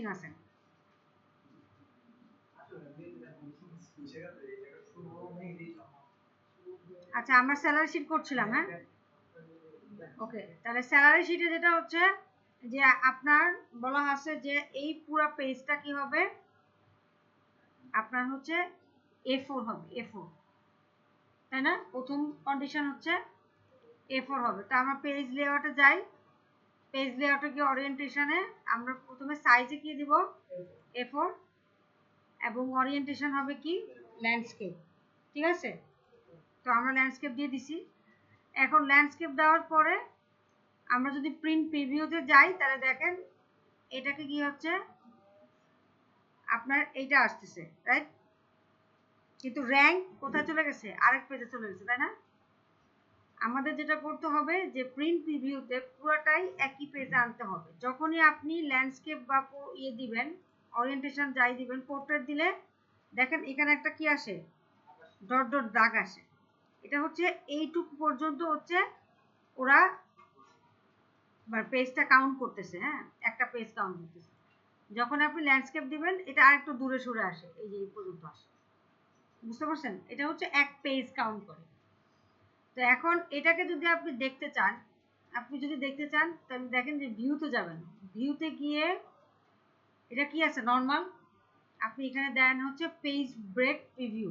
Missing আছে। আচ্ছা আমরা স্যালারি শিট করছিলাম। হ্যাঁ ওকে, তাহলে স্যালারি শিটে যেটা হচ্ছে যে আপনার বলা আছে যে এই পুরো পেজটা কি হবে আপনার হচ্ছে A4 হবে, A4 তাই না? প্রথম কন্ডিশন হচ্ছে A4 হবে। তো আমরা পেজ লেআউটে যাই, পেজ লেআউটে গিয়ে ওরিয়েন্টেশনে আমরা প্রথমে সাইজে কি দিব A4 এবং ওরিয়েন্টেশন হবে কি ল্যান্ডস্কেপ। ঠিক আছে, তো আমরা ল্যান্ডস্কেপ দিয়ে দিছি। এখন ল্যান্ডস্কেপ দেওয়ার পরে আমরা যদি প্রিন্ট প্রিভিউতে যাই তাহলে দেখেন এটাকে কি হচ্ছে আপনার এইটা আসতেছে, রাইট? কিন্তু র্যাঙ্ক কোথায় চলে গেছে? আরেক পেজে চলে গেছে, তাই না? আমাদের যেটা করতে হবে যে প্রিন্ট প্রিভিউতে পুরোটাই একই পেজে আনতে হবে। যখনই আপনি ল্যান্ডস্কেপ বা ইয়ে দিবেন, ওরিয়েন্টেশন যাই দিবেন, পোর্ট্রেট দিলে দেখেন এখানে একটা কি আসে, ডট ডট দাগ আসে। এটা হচ্ছে এইটুকু পর্যন্ত হচ্ছে ওরা পেজটা কাউন্ট করতেছে। হ্যাঁ, একটা পেজ কাউন্ট করতেছে। যখন আপনি ল্যান্ডস্কেপ দিবেন এটা আরেকটু দূরে সরে আসে, এই যে এই পর্যন্ত আসে। বুঝতে পারছেন? এটা হচ্ছে এক পেজ কাউন্ট করে। তো এখন এটাকে যদি আপনি দেখতে চান, তাহলে দেখেন যে ভিউতে যাবেন, ভিউতে গিয়ে এটা কি আছে নরমাল, আপনি এখানে দেন হচ্ছে পেজ ব্রেক প্রিভিউ।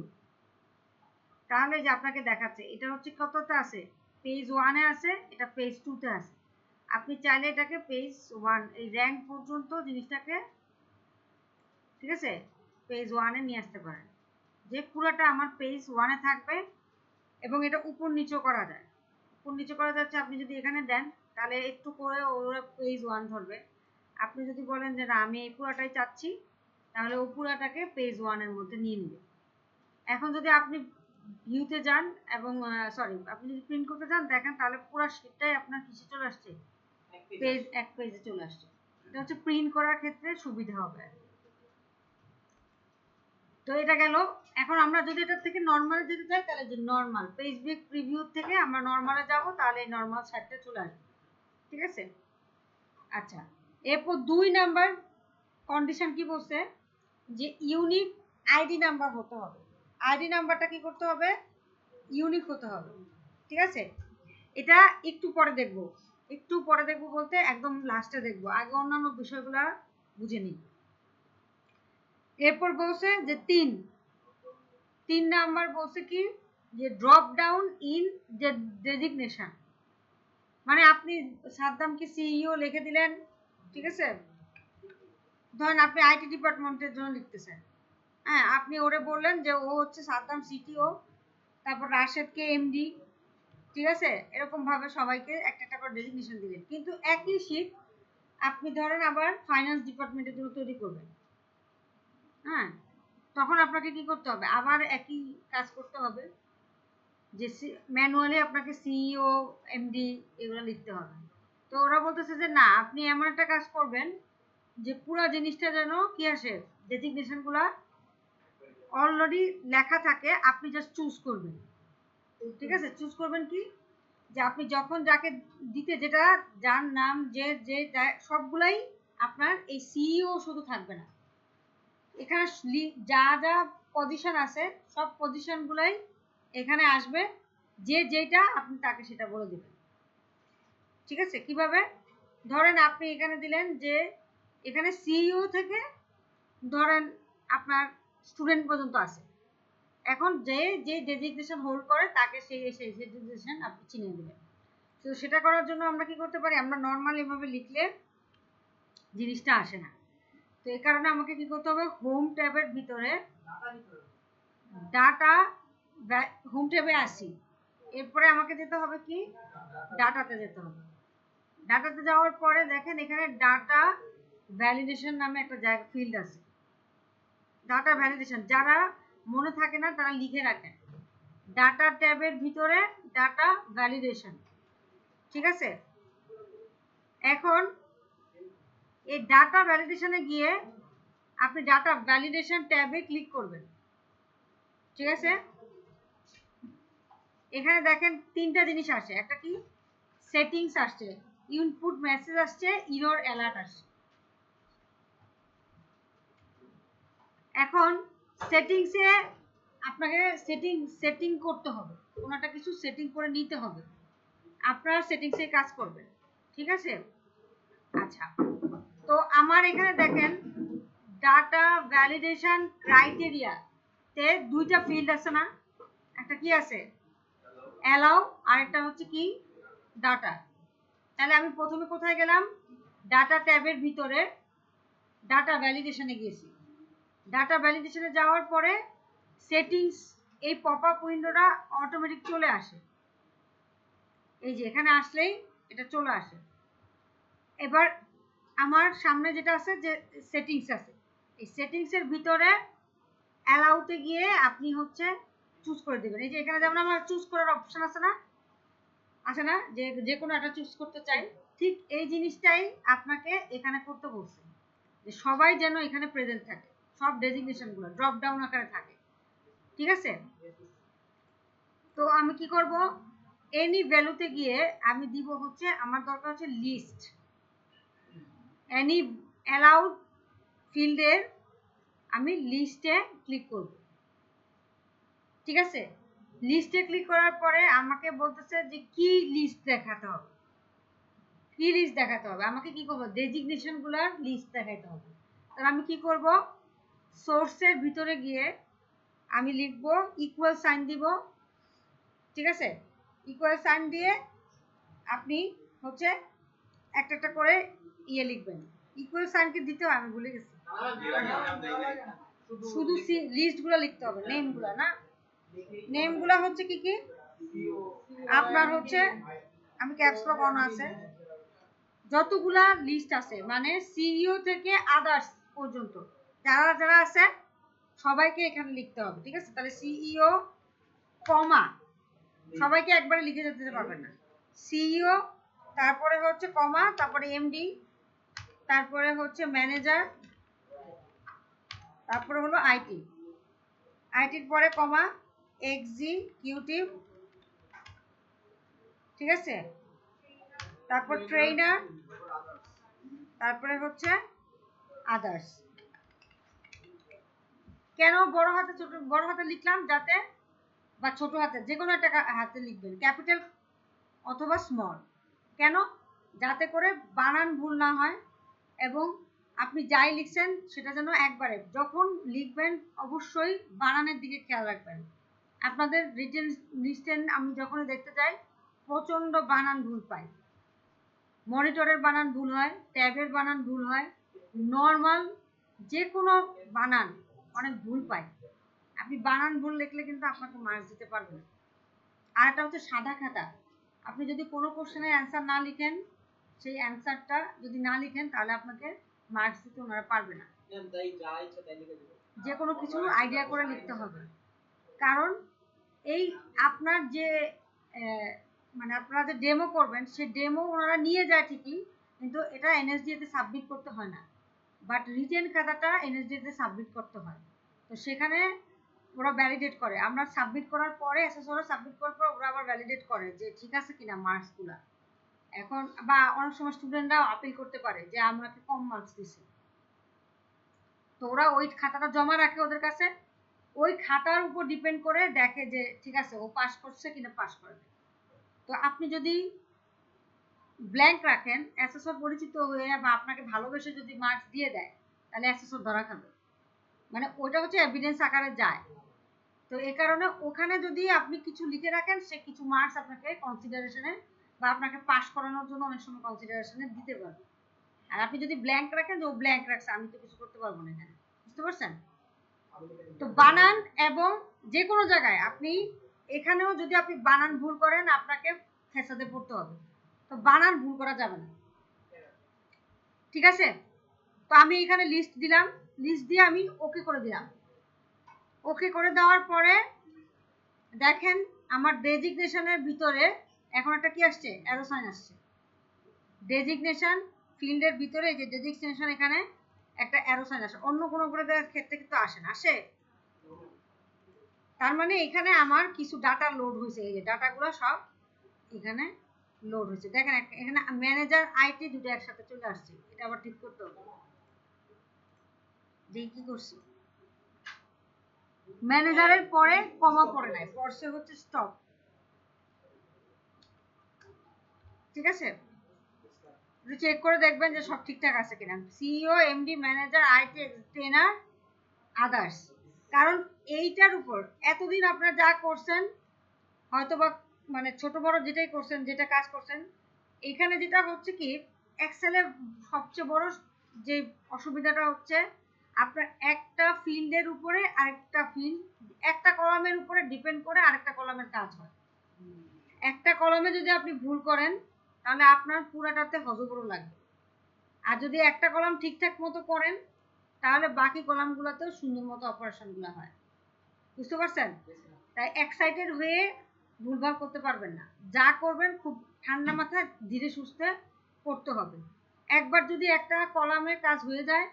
তাহলে যে আপনাকে দেখাচ্ছে এটা হচ্ছে কততে আছে, পেজ 1 এ আছে, এটা পেজ 2 তে আছে। আপনি চাইলে এটাকে পেজ 1 এই র্যাঙ্ক পর্যন্ত জিনিসটাকে ঠিক আছে পেজ 1 এ নিয়ে আসতে পারেন, যে পুরোটা আমার পেজ 1 এ থাকবে এবং এটা উপর নিচে করা যায়। উপর নিচে করা যাচ্ছে, আপনি যদি এখানে দেন তাহলে একটু করে ওরা পেজ 1 ধরবে। আপনি যদি বলেন যে না আমি এই পুরোটাই চাচ্ছি, তাহলে ও পুরোটাকে পেজ 1 এর মধ্যে নিয়ে নেবে। এখন যদি আপনি ভিউতে যান এবং আপনি যদি প্রিন্ট করতে যান দেখেন তাহলে পুরো শীটটাই আপনার কিসে চলে আসছে, পেজ এক পেজে চলে আসছে। এটা হচ্ছে প্রিন্ট করার ক্ষেত্রে সুবিধা হবে। তো এটা গেল। এখন আমরা যদি এটার থেকে নরমালে যেতে চাই তাহলে যে নরমাল পেজ ব্রেক প্রিভিউ থেকে আমরা নরমালে যাব, তাহলে এই নরমাল সাইটটা চলে আসবে। ঠিক আছে, আচ্ছা এরপর 2 নাম্বার কন্ডিশন কি বলছে যে ইউনিক আইডি নাম্বার হতে হবে। আইডি নাম্বারটা কি করতে হবে, ইউনিক হতে হবে। ঠিক আছে, এটা একটু পরে দেখব বলতে একদম লাস্টে দেখব, আগে অন্যান্য বিষয়গুলো বুঝে নিই। এরপর বলছে যে 3 নাম্বার বলছে কি যে ড্রপ ডাউন ইন ডেজিগনেশন, মানে আপনি সাদ্দামকে সিইও লিখে দিলেন। ঠিক আছে, ধরেন আপনি আইটি ডিপার্টমেন্টের জন্য লিখতেছেন। হ্যাঁ, আপনি ওরে বললেন যে ও হচ্ছে সাদ্দাম সিটিও, তারপর রাশেদকে এমডি। ঠিক আছে, এরকম ভাবে সবাইকে একটা একটা করে ডেজিগনেশন দিলেন, কিন্তু একই শীট আপনি ধরেন আবার ফাইন্যান্স ডিপার্টমেন্টের জন্য তৈরি করবেন। হ্যাঁ, তখন আপনাকে কি করতে হবে, আবার একই কাজ করতে হবে, যে ম্যানুয়ালি আপনাকে সিইও এমডি এগুলো লিখতে হবে। তো ওরা বলতেছে যে না আপনি এমন একটা কাজ করবেন যে পুরো জিনিসটা যেন কি আসে, ডেজিগনেশনগুলো অলরেডি লেখা থাকে, আপনি জাস্ট চুজ করবেন। ঠিক আছে, চুজ করবেন কি যে আপনি যখন যাকে দিতে যেটা যার নাম যে যে সবগুলাই আপনার এই সিইও শুধু থাকবে না, এখানে যা যা পজিশন আছে সব পজিশনগুলাই এখানে আসবে, যে যেটা আপনি তাকে সেটা বলে দেবেন। ঠিক আছে, কিভাবে, ধরেন আপনি এখানে দিলেন যে এখানে সিইও থেকে ধরেন আপনার স্টুডেন্ট পর্যন্ত আছে, এখন যে যে ডেজিগনেশন হোল্ড করে তাকে সেই ডেজিগনেশন আপনি চিনিয়ে দিবেন। তো সেটা করার জন্য আমরা কি করতে পারি, আমরা নর্মাল এভাবে লিখলে জিনিসটা আসে না। তো এই কারণে আমাকে কি করতে হবে, হোম ট্যাবের ভিতরে ডাটা, হোম ট্যাবে আসি, এরপরে আমাকে যেতে হবে কি ডাটাতে যেতে হবে। ডাটাতে যাওয়ার পরে দেখেন এখানে ডাটা ভ্যালিডেশন নামে একটা জায়গা ফিল্ড আছে। ডাটা ভ্যালিডেশন যারা মনে থাকে না তারা লিখে রাখেন, ডাটা ট্যাবের ভিতরে ডাটা ভ্যালিডেশন। ঠিক আছে, এখন এই ডাটা ভ্যালিডেশনে গিয়ে আপনি ডাটা ভ্যালিডেশন ট্যাবে ক্লিক করবেন। ঠিক আছে, এখানে দেখেন 3টা জিনিস আসে, একটা কি সেটিংস আসছে, ইনপুট মেসেজ আসছে, এরর অ্যালার্ট আসছে। এখন সেটিংসে আপনাকে সেটিং করতে হবে, কোনোটা কিছু সেটিং করে নিতে হবে, আপনার সেটিংসে কাজ করবেন, ঠিক আছে? আচ্ছা, তো আমার এখানে দেখেন ডাটা ভ্যালিডেশন ক্রাইটেরিয়া তে দুইটা ফিল্ড আছে না, একটা কি আছে অ্যালাউ, আর একটা হচ্ছে কি ডাটা। তাহলে আমি প্রথমে কোথায় গেলাম, ডাটা ট্যাবের ভিতরে ডাটা ভ্যালিডেশনে গিয়েছি। ডাটা ভ্যালিডেশনে যাওয়ার পরে সেটিংস, এই পপ আপ উইন্ডোটা অটোমেটিক চলে আসে, এই যে এখানে আসলেই এটা চলে আসে। এবার আমার সামনে যেটা আছে যে সেটিংস আছে, এই সেটিংসের ভিতরে অ্যালাউতে গিয়ে আপনি হচ্ছে চুজ করে দেবেন। এই যে এখানে যেমন আমার চুজ করার অপশন আছে না, আছে না, যে যে কোনো একটা চুজ করতে চাই, ঠিক এই জিনিসটাই আপনাকে এখানে করতে বলছে, যে সবাই যেন এখানে প্রেজেন্ট থাকে, সব ডেজিগনেশনগুলো ড্রপ ডাউন আকারে থাকে, ঠিক আছে? তো আমি কি করব, এনি ভ্যালুতে গিয়ে আমি দিব হচ্ছে, আমার দরকার হচ্ছে লিস্ট, এনি অ্যালাউড ফিল্ডের আমি লিস্টে ক্লিক করব, ঠিক আছে? লিস্টে ক্লিক করার পরে আমাকে বলতেছে যে কি লিস্ট দেখাতে হবে, কি লিস্ট দেখাতে হবে, আমাকে কি করব, ডেজিগনেশনগুলোর লিস্ট দেখাতে হবে। তাহলে আমি কি করব, সোর্সের ভিতরে গিয়ে আমি লিখব ইকুয়াল সাইন দিব, ঠিক আছে? ইকুয়াল সাইন দিয়ে আপনি হচ্ছে একটা একটা করে ইয়ে লিখবেন। ইকুয়াল সাইন কি দিতে হবে, আমি ভুলে গেছি, শুধু লিস্টগুলো লিখতে হবে, নেমগুলো না, নেমগুলো হচ্ছে কি কি আপনার হচ্ছে, আমি ক্যাপস লক অন আছে, যতগুলা লিস্ট আছে মানে সিইও থেকে আদার্স পর্যন্ত যারা যারা আছে সবাইকে এখানে লিখতে হবে, ঠিক আছে? তাহলে সিইও কমা, সবাইকে একবারে লিখে যেতে পারবেন না, সিইও তারপরে হচ্ছে কমা, তারপরে এমডি, তারপরে হচ্ছে ম্যানেজার, তারপরে হলো আইটি, আইটির পরে কমা এক্সিকিউটিভ, ঠিক আছে? তারপর ট্রেনার, তারপরে হচ্ছে আদার্স। কেন বড় হাতে ছোট, বড় হাতে লিখলাম যাতে, বা ছোট হাতে যে কোনো একটা হাতে লিখবেন, ক্যাপিটাল অথবা স্মল, কেন, যাতে করে বানান ভুল না হয়, এবং আপনি যাই লিখছেন সেটা যেন একবারে যখন লিখবেন অবশ্যই বানানের দিকে খেয়াল রাখবেন। আপনাদের রিটেন লিস্টেন আমি যখন দেখতে যাই প্রচন্ড বানান ভুল পাই, মনিটরের বানান ভুল হয়, ট্যাবের বানান ভুল হয়, নর্মাল যে কোনো বানান অনেক ভুল পাই। আপনি বানান ভুল লিখলে কিন্তু আপনাকে মার্কস দিতে পারবেন না। আর একটা হচ্ছে সাদা খাতা, আপনি যদি কোনো কোশ্চেনের অ্যান্সার না লিখেন, সেই অ্যান্সারটা যদি না লিখেন তাহলে আপনাকে মার্কস দিতে ওনারা পারবে না। যে কোনো কিছু আইডিয়া করে লিখতে হবে, কারণ এই আপনার যে মানে আপনারা যে ডেমো করবেন সেই ডেমো ওনারা নিয়ে যায় ঠিকই, কিন্তু এটা এনএসডিএতে সাবমিট করতে হয় না, বাট রিটেন খাতাটা এনএসডিএতে সাবমিট করতে হয়। তো সেখানে ওরা ভ্যালিডেট করে, আমরা সাবমিট করার পরে এসএসওরা সাবমিট করার পর ওরা আবার ভ্যালিডেট করে যে ঠিক আছে কিনা মার্কসগুলো। এখন বা অনেক সময় স্টুডেন্টরাও আপিল করতে পারে যে আমাকে কম মার্কস দিছে, তো ওরা ওই খাতাটা জমা রাখে ওদের কাছে, ওই খাতার উপর ডিপেন্ড করে দেখে যে ঠিক আছে ও পাস করছে কিনা পাস করে। তো আপনি যদি ব্ল্যাঙ্ক রাখেন, এসএসওর পরিচিত হয়ে বা আপনাকে ভালোবেসে যদি মার্কস দিয়ে দেয় তাহলে এসএসওর ধরা খাবে, মানে ওটা হচ্ছে এভিডেন্স আকারে যায়। তো এই কারণে ওখানে যদি আপনি কিছু লিখে রাখেন সে কিছু মার্কস আপনাকে কনসিডারেশনে বা আপনাকে পাস করানোর জন্য অনেক সময় কনসিডারেশনে দিতে পারবে। আর আপনি যদি ব্ল্যাঙ্ক রাখেন যে ও ব্ল্যাঙ্ক রাখছে আমি তো কিছু করতে পারবো না এখানে, বুঝতে পারছেন? তো বানান এবং যে কোনো জায়গায় আপনি এখানেও যদি আপনি বানান ভুল করেন আপনাকে ফেসাদে পড়তে হবে, তো বানান ভুল করা যাবে না, ঠিক আছে? তো আমি এখানে লিস্ট দিলাম, লিস্ট দিয়ে আমি ওকে করে দিলাম। ওকে করে দেওয়ার পরে দেখেন আমার ডেজিগনেশনের ভিতরে এখন একটা কি আসছে, অ্যারো সাইন আসছে। ডেজিগনেশন ফিল্ডের ভিতরে যে ডেজিগনেশন এখানে একটা অ্যারো সাইন আসে, অন্য কোনো ক্ষেত্রে কিন্তু আসে না, আসে। তার মানে এখানে আমার কিছু ডাটা লোড হয়েছে, এই যে ডাটাগুলো সব এখানে লোড হয়েছে। দেখেন এখানে ম্যানেজার আইটি দুটো একসাথে চলে আসছে, এটা আবার ঠিক করতে হবে। দেখি কি করছি, ম্যানেজারের পরে কমা পড়ে নাই, পড়ছে হচ্ছে স্টপ। ঠিক আছে, একটু চেক করে দেখবেন যে সব ঠিকঠাক আছে কিনা। CEO, MD, manager, IT trainer, others. কারণ এইটার উপর এতদিন আপনারা যা করছেন হয়তো বা মানে ছোট বড় যেটাই করছেন, যেটা কাজ করছেন, এখানে যেটা হচ্ছে কি এক্সেলের সবচেয়ে বড় যে অসুবিধাটা হচ্ছে আপনার একটা ফিল্ডের উপরে আরেকটা ফিল্ড, একটা কলামের উপরে ডিপেন্ড করে আরেকটা কলামের কাজ হয়। একটা কলামে যদি আপনি ভুল করেন তাহলে আপনার পুরাটাতে হজবরল লাগবে, আর যদি একটা কলাম ঠিকঠাক মতো করেন তাহলে বাকি কলামগুলোতেও সুন্দর মতো অপারেশনগুলো হয়। বুঝতে পারছেন? তাই এক্সাইটেড হয়ে ভুলভাল করতে পারবেন না, যা করবেন খুব ঠান্ডা মাথায় ধীরে সুস্থে করতে হবে। একবার যদি একটা কলামের কাজ হয়ে যায়,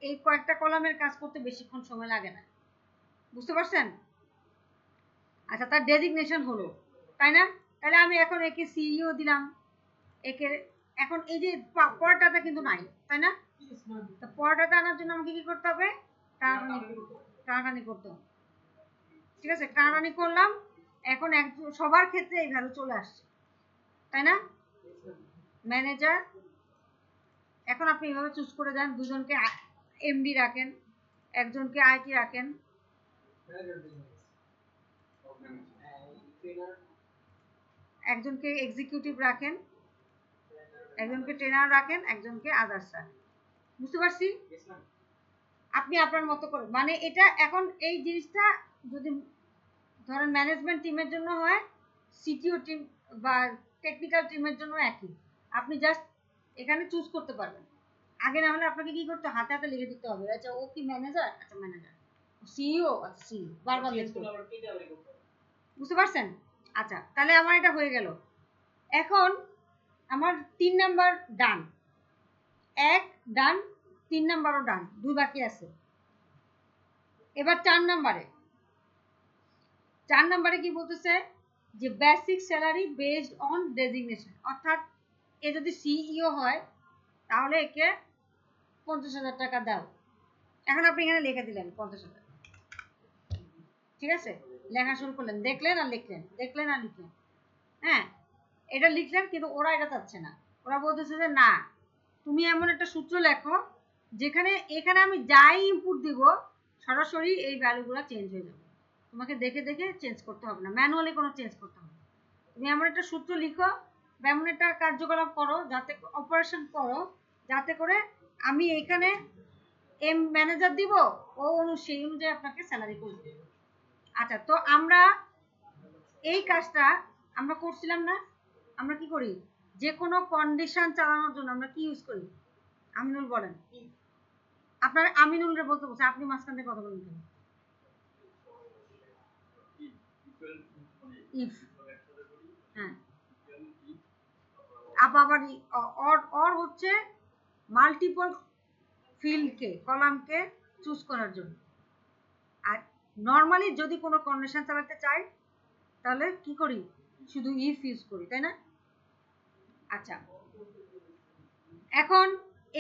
এই কয়েকটা কলামের কাজ করতে বেশিক্ষণ সময় লাগে না। বুঝতে পারছেন? আচ্ছা, তার ডেজিগনেশন হলো, তাই না? তাহলে আমি এখন একে সিইও দিলাম, একে এখন এই যে পরটাতে কিন্তু নাই, তাই না? তো পরটাতে আনার জন্য আমাকে কি করতে হবে? টানাটানি করতে হবে। ঠিক আছে, টানাটানি করলাম, এখন সবার ক্ষেত্রে এই ভ্যালু চলে আসছে, তাই না? ম্যানেজার, এখন আপনি এইভাবে চুজ করে যান, দুজনকে এমডি রাখেন, একজনকে আইটি রাখেন, একজনকে এক্সিকিউটিভ রাখেন, একজনকে ট্রেনার রাখেন, একজনকে আদার্স রাখেন। বুঝতে পারছি? আপনি আপনার মতো করে, মানে এটা এখন এই জিনিসটা যদি ধরেন ম্যানেজমেন্ট টিমের জন্য হয়, সিটিও টিম বা টেকনিক্যাল টিমের জন্য একই, আপনি জাস্ট এখানে চুজ করতে পারবেন। আগে না হলে আপনাকে কি করতে, হাতে হাতে লিখে দিতে হবে, আচ্ছা ও কি ম্যানেজার, আচ্ছা ম্যানেজার, সিইও, আচ্ছা সিইও, বারবার লিখতে হবে। বুঝতে পারছেন? আচ্ছা, তাহলে আমার এটা হয়ে গেল। এখন আমার 3 নাম্বার ডান, 1 ডান, 3 নাম্বারও ডান, 2 বাকি আছে। এবার 4 নাম্বারে কি বলতেছে যে basic salary based on designation, অর্থাৎ এ যদি সিইও হয় তাহলে একে 50,000 টাকা দাও। এখন আপনি এখানে লিখে দিলেন 50,000, ঠিক আছে, লেখা শুরু করলেন, দেখলেন আর লিখলেন, দেখলেন আর লিখলেন। হ্যাঁ, এটা লিখলেন, কিন্তু ওরা এটা চাচ্ছে না। ওরা বলতেছে যে না, তুমি এমন একটা সূত্র লেখো যেখানে এখানে আমি যাই ইনপুট দিব সরাসরি এই ভ্যালুগুলো চেঞ্জ হয়ে যাবে, তোমাকে দেখে দেখে চেঞ্জ করতে হবে না, ম্যানুয়ালি কোনো চেঞ্জ করতে হবে না। তুমি এমন একটা সূত্র লিখো বা এমন একটা কার্যকলাপ করো, যাতে অপারেশন করো, যাতে করে আমি এখানে এম ম্যানেজার দিব, ও সেই অনুযায়ী আপনাকে স্যালারি করবে। আচ্ছা, তো আমরা এই কাজটা আমরা করছিলাম না? আমরা কি করি, যে কোনো কন্ডিশন চালানোর জন্য আমরা কি ইউজ করি? আমিনুল বলেন। আপনার আমিনুল রে বলতে বলছে, আপনি মাঝখান থেকে কথা বলেন। ইফ, হ্যাঁ, আবার অর হচ্ছে মাল্টিপল ফিল্ডকে, কলামকে চুজ করার জন্য। আর নর্মালি যদি কোনো কন্ডিশন চালাতে চাই তাহলে কি করি, শুধু ইফ ইউজ করি, তাই না? আচ্ছা, এখন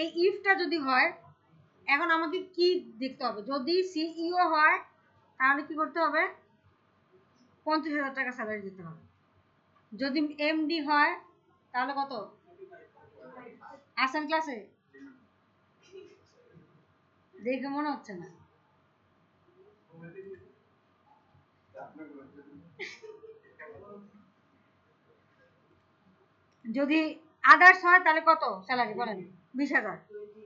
এই ইফটা যদি হয়, এখন আমাকে কি দেখতে হবে, যদি সিইও হয় তাহলে কি করতে হবে, 50,000 টাকা স্যালারি দিতে হবে। যদি এমডি হয় তাহলে কত? আসেন ক্লাসে, দেখে মনে হচ্ছে না। যদি আদার্স হয় তাহলে কত স্যালারি বলেন? 20,000,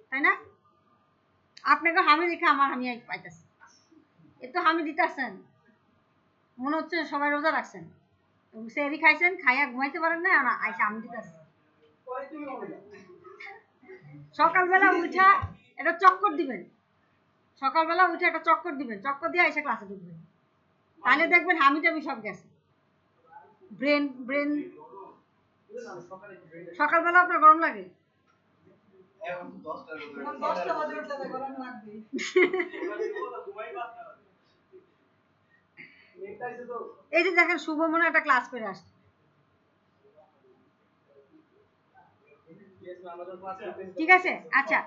তাই না? আপনাকে হামি দেখে আমার হামি পাইতেছে, এ তো হামি দিতেছেন, মনে হচ্ছে সবাই রোজা রাখছেন, সেরি খাইছেন, খাইয়া ঘুমাইতে পারেন না, আইসা আমি দিতেছে। সকালবেলা উঠা এটা চক্কর দিবেন, সকালবেলা উঠে একটা চক্কর দিবেন, চক্কর দিয়ে এসে ক্লাসে ঢুকবেন, তাহলে দেখবেন হামি টামি সব গেছে। ব্রেন ব্রেন সকালবেলা আপনার গরম লাগে? এই যে দেখেন, শুভ মনে একটা ক্লাস করে আসছে। ঠিক আছে, আচ্ছা,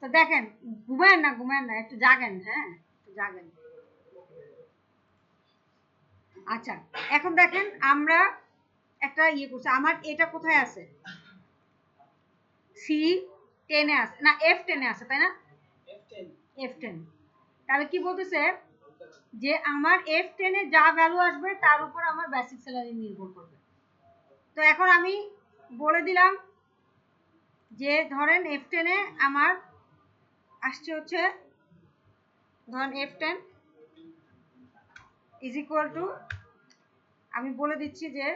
তো দেখেন, ঘুমায়েন না, একটু জাগেন, হ্যাঁ একটু জাগেন। আচ্ছা এখন দেখেন আমরা একটা ইয়ে করছি, আমার এটা কোথায় আছে, C10 এ আছে না F10 এ আছে তাই না, F10। তাহলে কি বলতেছে যে আমার F10 এ যা ভ্যালু আসবে তার উপর আমার বেসিক স্যালারি নির্ভর করবে। তো এখন আমি বলে দিলাম যে ধরেন F10 এ আমার আসছে হচ্ছে, ধরেন F10 ইজ ইকুয়াল টু, আমি বলে দিচ্ছি যে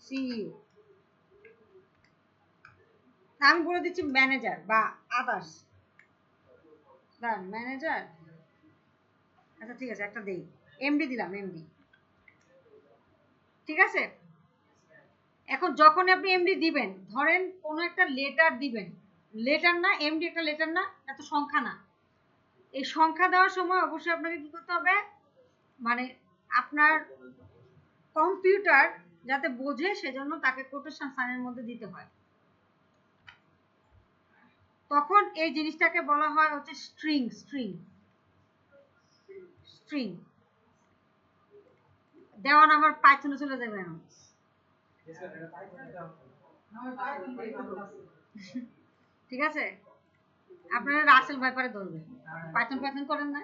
সিইও, আমি বলে দিচ্ছি ম্যানেজার বা আদার্স, ম্যানেজার, আচ্ছা ঠিক আছে একটা দেই, এমডি দিলাম, এমডি, ঠিক আছে। এখন যখন আপনি এমডি দিবেন, ধরেন কোনো একটা লেটার দিবেন, লেটার না এমডি একটা লেটার না, এত সংখ্যা না, এই সংখ্যা দেওয়ার সময় অবশ্যই আপনাকে কি করতে হবে, মানে আপনার কম্পিউটার যাতে বোঝে সেজন্য তাকে কোটেশন সাইনের মধ্যে দিতে হয়। তখন এই জিনিসটাকে বলা হয় হচ্ছে স্ট্রিং, স্ট্রিং, স্ট্রিং। দেওয়ান আমার পাইথনে চলে যাবে এখন, ঠিক আছে, আপনারা রাসেল ভাইপারে ধরবেন, পাইথন পাইথন করেন না,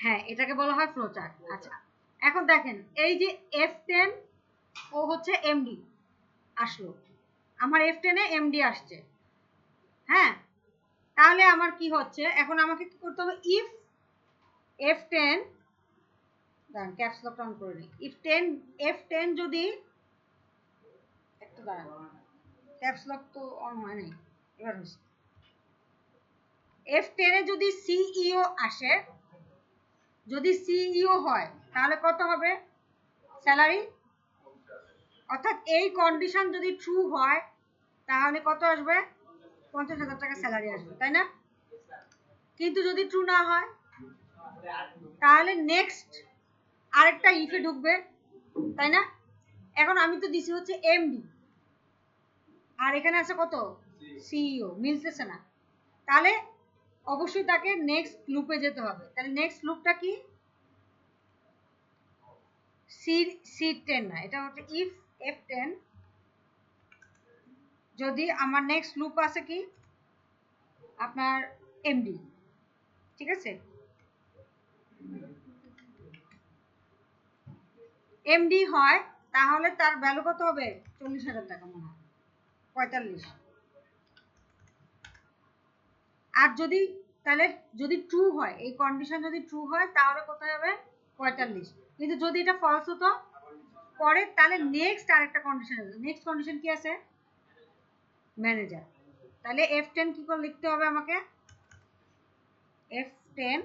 হ্যাঁ এটাকে বলা হয় ফ্লোচার্ট। আচ্ছা এখন দেখেন এই যে F10 ও হচ্ছে এমডি আসলো, আমার F10 এ এমডি আসছে, হ্যাঁ, তাহলে আমার কি হচ্ছে, এখন আমাকে কি করতে হবে, ইফ F10, দাঁড়ান ক্যাপস লক অন করে নিই, ইফ F10 যদি, একটু দাঁড়ান ক্যাপস লক তো অন হয় নাই, এবার হচ্ছে F10 এ যদি সিইও আসে, যদি সিইও হয় তাহলে কত হবে স্যালারি, অর্থাৎ এই কন্ডিশন যদি ট্রু হয় তাহলে কত আসবে, 50,000 টাকা স্যালারি আসবে তাই না। কিন্তু যদি ট্রু না হয় তাহলে নেক্সট আরেকটা ইফে ঢুকবে তাই না। এখন আমি তো দিছি হচ্ছে এমডি আর এখানে আছে কত সিইও, মিলতেছে না, তাহলে অবশ্যই তাকে নেক্সট লুপে যেতে হবে। তাহলে নেক্সট লুপটা কি, C10 না, এটা হচ্ছে ইফ F10, যদি আমার নেক্সট লুপ আছে কি আপনার এমডি, ঠিক আছে, এমডি হয় তাহলে তার ভ্যালু কত হবে, 40,000 টাকা মনে হয়, 45। আর যদি, তাহলে যদি ট্রু হয়, এই কন্ডিশন যদি ট্রু হয় তাহলে কোথায় হবে 45। কিন্তু যদি এটা ফলস হতো পরে, তাহলে নেক্সট আরেকটা কন্ডিশন আছে, নেক্সট কন্ডিশন কি আছে, ম্যানেজার। তাহলে F10 কি করে লিখতে হবে আমাকে, F10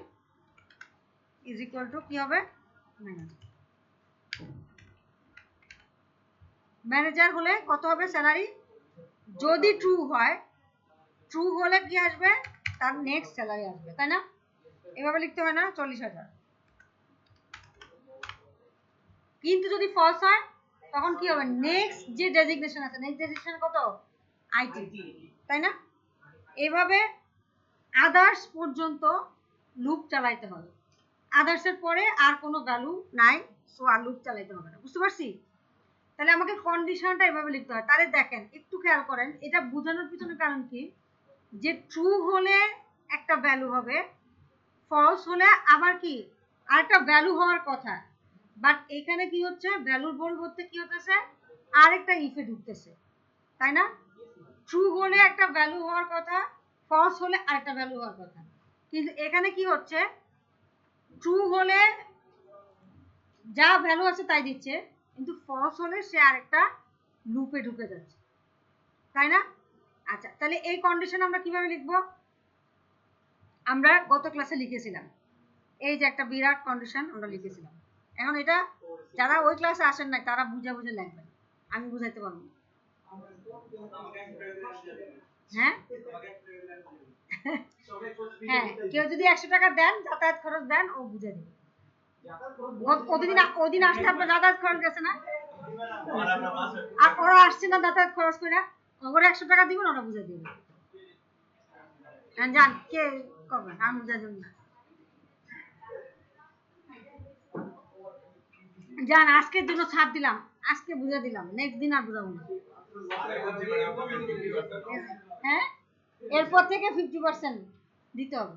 ইজ ইকুয়াল টু কি হবে, ম্যানেজার। ম্যানেজার হলে কত হবে স্যালারি, যদি ট্রু হয়, ট্রু হলে কি আসবে, তার নেক্সট স্যালারি আসবে তাই না, এভাবে লিখতে হয় না 40,000। কিন্তু যদি ফলস হয় তখন কি হবে, নেক্সট যে ডেজিগনেশন আছে, নেক্সট ডেজিগনেশন কত, আইটি, তাই না। এভাবে আদার্স পর্যন্ত লুপ চালাইতে হবে, আদার্সের পরে আর কোনো ভ্যালু নাই, সো আর লুপ চালাইতে হবে না, বুঝতে পারছি। তাহলে আমাকে কন্ডিশনটা এভাবে লিখতে হয়। তাহলে দেখেন একটু খেয়াল করেন, এটা বোঝানোর পিছনে কারণ কি, যে ট্রু হলে একটা ভ্যালু হবে, ফলস হলে আবার কি আরেকটা ভ্যালু হওয়ার কথা, বাট এখানে কি হচ্ছে, ভ্যালুর পরিবর্তে কি হতেছে, আরেকটা ইফে ঢুকতেছে তাই না। ট্রু হলে একটা ভ্যালু হওয়ার কথা, ফলস হলে আরেকটা ভ্যালু হওয়ার কথা, কিন্তু এখানে কি হচ্ছে, ট্রু হলে যা ভ্যালু আছে তাই দিচ্ছে, কিন্তু ফলস হলে সে আরেকটা লুপে ঢুকে যাচ্ছে তাই না। আচ্ছা তাহলে এই কন্ডিশন আমরা কিভাবে লিখবো, আমরা গত ক্লাসে লিখেছিলাম, এই যে একটা বিরাট কন্ডিশন আমরা লিখেছিলাম। এখন এটা যারা ওই ক্লাসে আসেন না তারা বুঝে বুঝে লিখবেন, আমি বুঝাইতে পারবো, হ্যাঁ হ্যাঁ, কেউ যদি 100 টাকা দেন যাতায়াত খরচ দেন, ও বুঝে দেবে। ওদিন আসতে আপনার যাতায়াত খরচ গেছে না, আর ওরা আসছে না যাতায়াত খরচ করে, ওরা 100 টাকা দিবেন, ওরা বুঝে দিবে। জান কে করবেন, আমি বুঝে দেব না। জান আজকের জন্য ছাড় দিলাম, আজকে বুঝে দিলাম, নেক্সট দিন আর বুঝাবো না। হ্যাঁ, এরপর থেকে 50% দিতে হবে।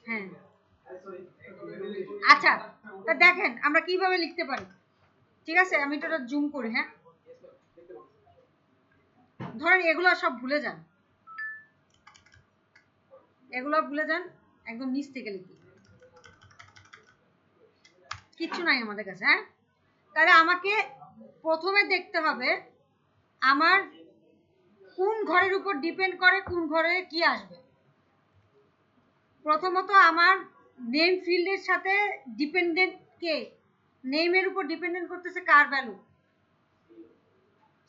হ্যাঁ, আচ্ছা, তা দেখেন আমরা কিভাবে লিখতে পারি। ঠিক আছে, আমি এটা জুম করি। হ্যাঁ, ধরেন এগুলো সব ভুলে যান, এগুলো ভুলে যান, একদম নিচ থেকে লিখি, কিচ্ছু নাই আমাদের কাছে। হ্যাঁ, তাহলে আমাকে প্রথমে দেখতে হবে আমার কোন ঘরের উপর ডিপেন্ড করে কোন ঘরে কি আসবে। প্রথমত আমার নেম ফিল্ডের সাথে ডিপেন্ডেন্ট কে, নেমের উপর ডিপেন্ডেন্ট করতেছে কার ভ্যালু,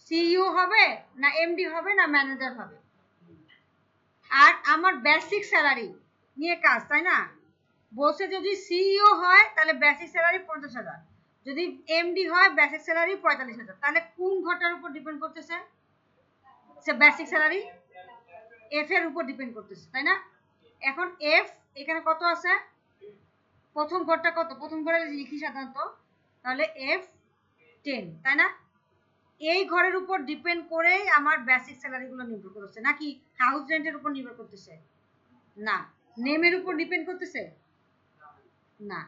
সিইও হবে না এমডি হবে না ম্যানেজার হবে। আর আমার বেসিক স্যালারি নিয়ে কাজ, তাই না? বসে যদি সিইও হয় তাহলে বেসিক স্যালারি 50,000, যদি এমডি হয় বেসিক স্যালারি 45,000। তাহলে কোন ঘরটার উপর ডিপেন্ড করতেছে? সে বেসিক স্যালারি এফ এর উপর ডিপেন্ড করতেছে, তাই না? এখন এফ এখানে কত আছে, প্রথম ঘরটা কত, প্রথম ঘরে লিখি সাধারণত, তাহলে এফ 10, তাই না? এই ঘরের উপর ডিপেন্ড করেই আমার বেসিক স্যালারি গুলো নির্ভর করতেছে, নাকি হাউস রেন্টের উপর নির্ভর করতেছে? না। নেমের উপর ডিপেন্ড করতেছে? না।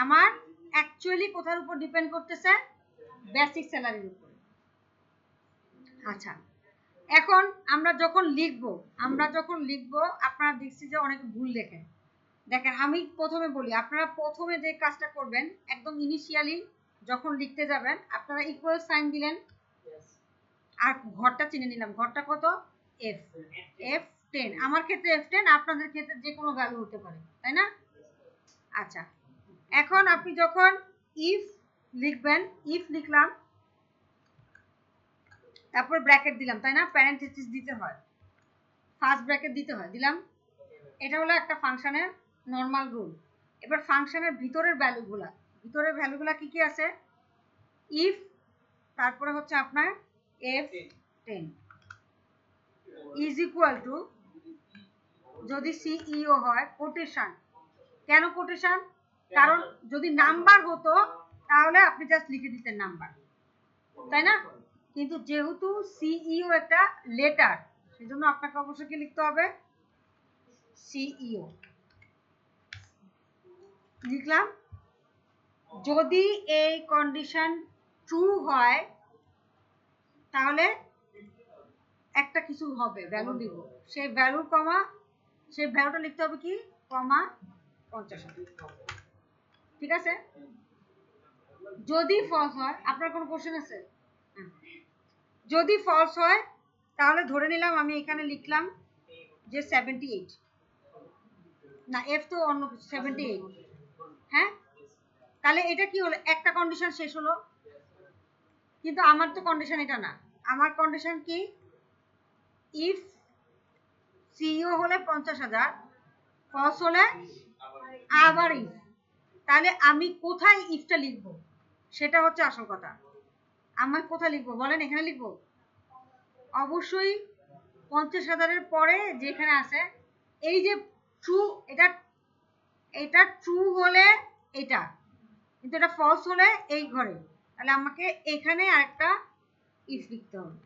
আমার অ্যাকচুয়ালি কোথার উপর ডিপেন্ড করতেছে? বেসিক স্যালারির উপর। আচ্ছা, এখন আমরা যখন লিখবো আপনারা দেখছি যে অনেক ভুল লেখেন। দেখেন আমি প্রথমে বলি, আপনারা প্রথমে যে কাজটা করবেন, একদম ইনিশিয়ালি যখন লিখতে যাবেন আপনারা ইকুয়াল সাইন দিলেন আর ঘরটা চিনে নিলাম, ঘরটা কত, এফ, F10। আমার ক্ষেত্রে F10, আপনাদের ক্ষেত্রে যে কোনো ভ্যালু হতে পারে, তাই না? আচ্ছা, এখন আপনি যখন ইফ লিখবেন, ইফ লিখলাম, তারপর ব্র্যাকেট দিলাম, তাই না? প্যারেন্থেসিস দিতে হয়, ফার্স্ট ব্র্যাকেট দিতে হয়, দিলাম। এটা হলো একটা ফাংশনের নর্মাল রুল। এবার ফাংশনের ভিতরের ভ্যালুগুলা কি কি আছে? ইফ, তারপরে হচ্ছে আপনার F10 ইজ ইকুয়াল টু, যদি সিইও হয় কোটেশন। কেন কোটেশন? কারণ যদি নাম্বার হতো তাহলে আপনি জাস্ট লিখে দিতেন নাম্বার, তাই না? কিন্তু যেহেতু সিইও একটা লেটার, সেজন্য আপনাকে অবশ্যই কি লিখতে হবে, সিইও লিখলাম। যদি এই কন্ডিশন ট্রু হয় তাহলে একটা কিছু হবে, ভ্যালু দিব, সেই ভ্যালুটা লিখতে হবে কি, কমা 50,000। ঠিক আছে? যদি ফলস হয়, আপনার কোনো কোশ্চেন আছে? যদি ফলস হয় তাহলে ধরে নিলাম আমি এখানে লিখলাম যে 78, না এফ তো অন্য কিছু, 78। হ্যাঁ, তাহলে এটা কি হলো, একটা কন্ডিশন শেষ হলো। কিন্তু আমার তো কন্ডিশন এটা না, আমার কন্ডিশন কি, ইফ সিইও হলে 50,000, ফলস হলে আবার ইফ। তাহলে আমি কোথায় ইফটা লিখবো সেটা হচ্ছে আসল কথা। আমার কোথায় লিখবো বলেন, এখানে লিখবো? অবশ্যই 50,000-এর পরে যেখানে আছে, এই যে ট্রু, এটা ট্রু হলে এটা, কিন্তু এটা ফলস হলে এই ঘরে, তাহলে আমাকে এখানে আরেকটা ইফ লিখতে হবে।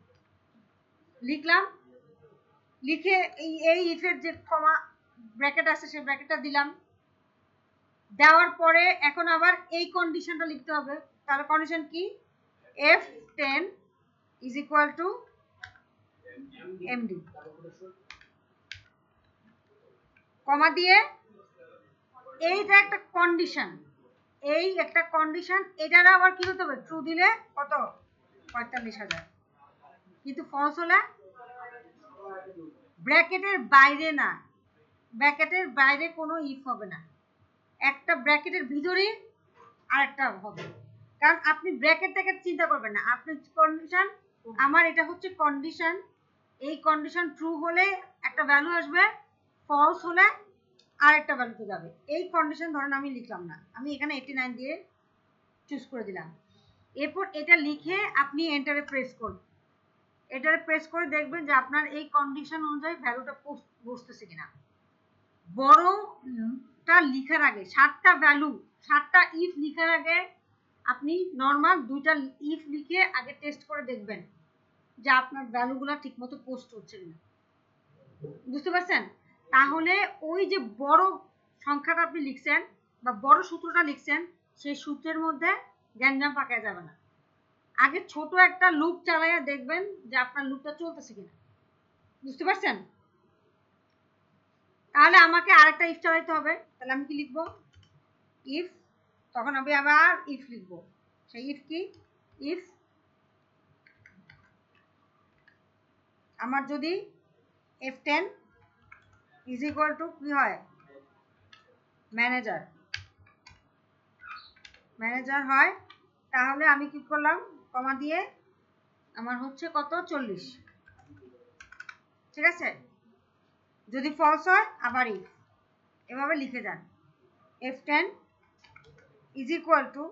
লিখলাম, লিখে এই ইফের যে কমা ব্র্যাকেট আছে সেই ব্র্যাকেটটা দিলাম, দেওয়ার পরে এখন আবার এই কন্ডিশনটা লিখতে হবে। তাহলে কন্ডিশন কি, F10 is equal to M D, comma দিয়ে এইটা একটা কন্ডিশন, এটার আবার কি হতে হবে, ট্রু দিলে কত, 45,000। কিন্তু ফলস হলে ব্র্যাকেটের বাইরে না, ব্র্যাকেটের বাইরে কোনো ইফ হবে না, একটা ব্র্যাকেটের ভিতরে আরেকটা হবে। কারণ আপনি ব্র্যাকেটটাকে চিন্তা করবেন না, আপনি কন্ডিশন, আমার এটা হচ্ছে কন্ডিশন, এই কন্ডিশন ট্রু হলে একটা ভ্যালু আসবে, ফলস হলে আরেকটা ভ্যালুতে যাবে। এই কন্ডিশন ধরেন আমি লিখলাম না, আমি এখানে 89 দিয়ে চুজ করে দিলাম, এরপর এটা লিখে আপনি এন্টারে প্রেস করুন, এটার প্রেস করে দেখবেন যে আপনার এই কন্ডিশন অনুযায়ী ভ্যালুটা বসতেছে কিনা। বড়টা লিখার আগে 7টা ভ্যালু 7টা ইফ লিখার আগে আপনি নর্মাল 2টা ইফ লিখে আগে টেস্ট করে দেখবেন যে আপনার ভ্যালুগুলো ঠিকমতো পোস্ট হচ্ছে কিনা। বুঝতে পারছেন? তাহলে ওই যে বড় সংখ্যাটা আপনি লিখছেন বা বড় সূত্রটা লিখছেন সেই সূত্রের মধ্যে গ্যাঞ্জাম পাকায় যাবে না। আগে ছোট একটা লুপ চালাইয়া দেখবেন যে আপনার লুপটা চলতেছে কিনা। বুঝতে পারছেন? তাহলে আমাকে আরেকটা ইফ চালাইতে হবে। তাহলে আমি কি লিখবো? ইফ, তখন আমি আবার ইফ লিখবো। সেই ইফ কি? ইফ আমার যদি F10 ইজ ইকুয়াল টু কি হয়, ম্যানেজার হয়, তাহলে আমি কি করলাম, কমা দিয়ে আমার হচ্ছে কত, 40। ঠিক আছে? যদি ফলস হয় আবার ইফ, এভাবে লিখে যান। F10 is equal two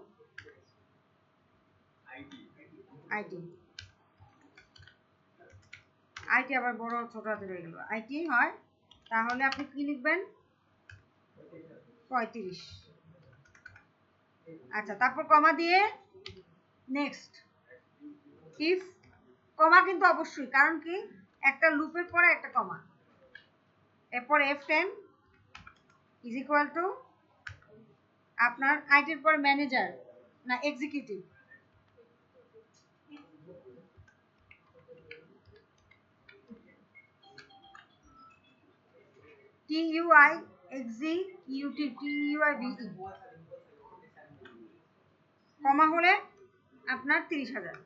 IT আবার বড় ছোট হাতে রয়ে গেল, আইটি হয়, তাহলে আপনি কি লিখবেন, 35। আচ্ছা, তারপর কমা দিয়ে নেক্সট ইফ, কমা কিন্তু অবশ্যই, কারণ কি একটা লুপের পরে একটা কমা। এরপর F10 ইজ ইকুয়াল টু আপনার আইটির পর ম্যানেজার না এক্সিকিউটিভ, TUI executive TUIVE, কমা হলে আপনার 30,000।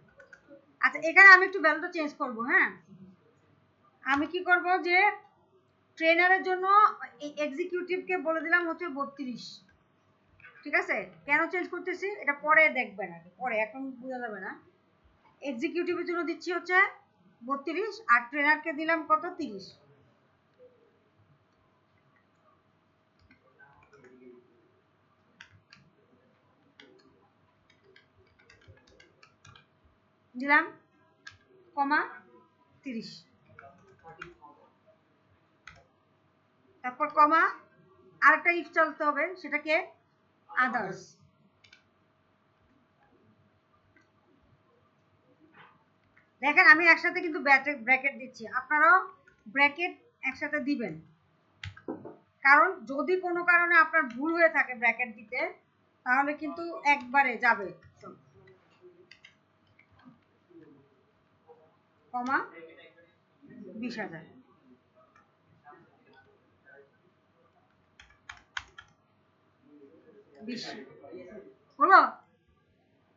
আচ্ছা, এখানে আমি একটু ভ্যালুটা চেঞ্জ করব। হ্যাঁ, আমি কি করব যে ট্রেনারের জন্য এক্সিকিউটিভকে বলে দিলাম হচ্ছে 32। ঠিক আছে? কেন চেঞ্জ করতেছি এটা পরে দেখবেন, আগে পরে, এখন বোঝা যাবে না। এক্সিকিউটিভের জন্য দিচ্ছি হচ্ছে 32 আর ট্রেনারকে দিলাম কত, 30। দিলাম কমা 30, তারপর কমা আরেকটা ইফ চলতে হবে, সেটাকে আদার্স। দেখেন আমি একসাথে কিন্তু ব্র্যাকেট দিচ্ছি, আপনারাও ব্র্যাকেট একসাথে দিবেন, কারণ যদি কোনো কারণে আপনার ভুল হয়ে থাকে ব্র্যাকেট দিতে, তাহলে কিন্তু একবারে যাবে। কমা 20,000, হলো?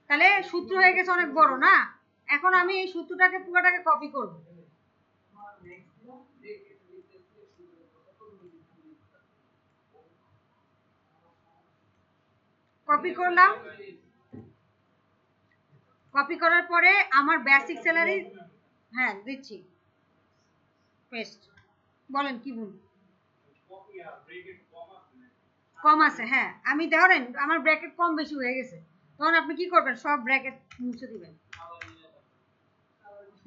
তাহলে সূত্র হয়ে গেছে অনেক বড় না? এখন আমি এই সূত্রটাকে পুরোটাকে কপি করব। কপি করলাম, কপি করার পরে আমার বেসিক স্যালারি, হ্যাঁ দিচ্ছি পেস্ট। বলেন কি ভুল, কম আছে? হ্যাঁ, আমি ধরেন আমার ব্র্যাকেট কম বেশি হয়ে গেছে, তখন আপনি কি করবেন, সব ব্র্যাকেট মুছে দিবেন।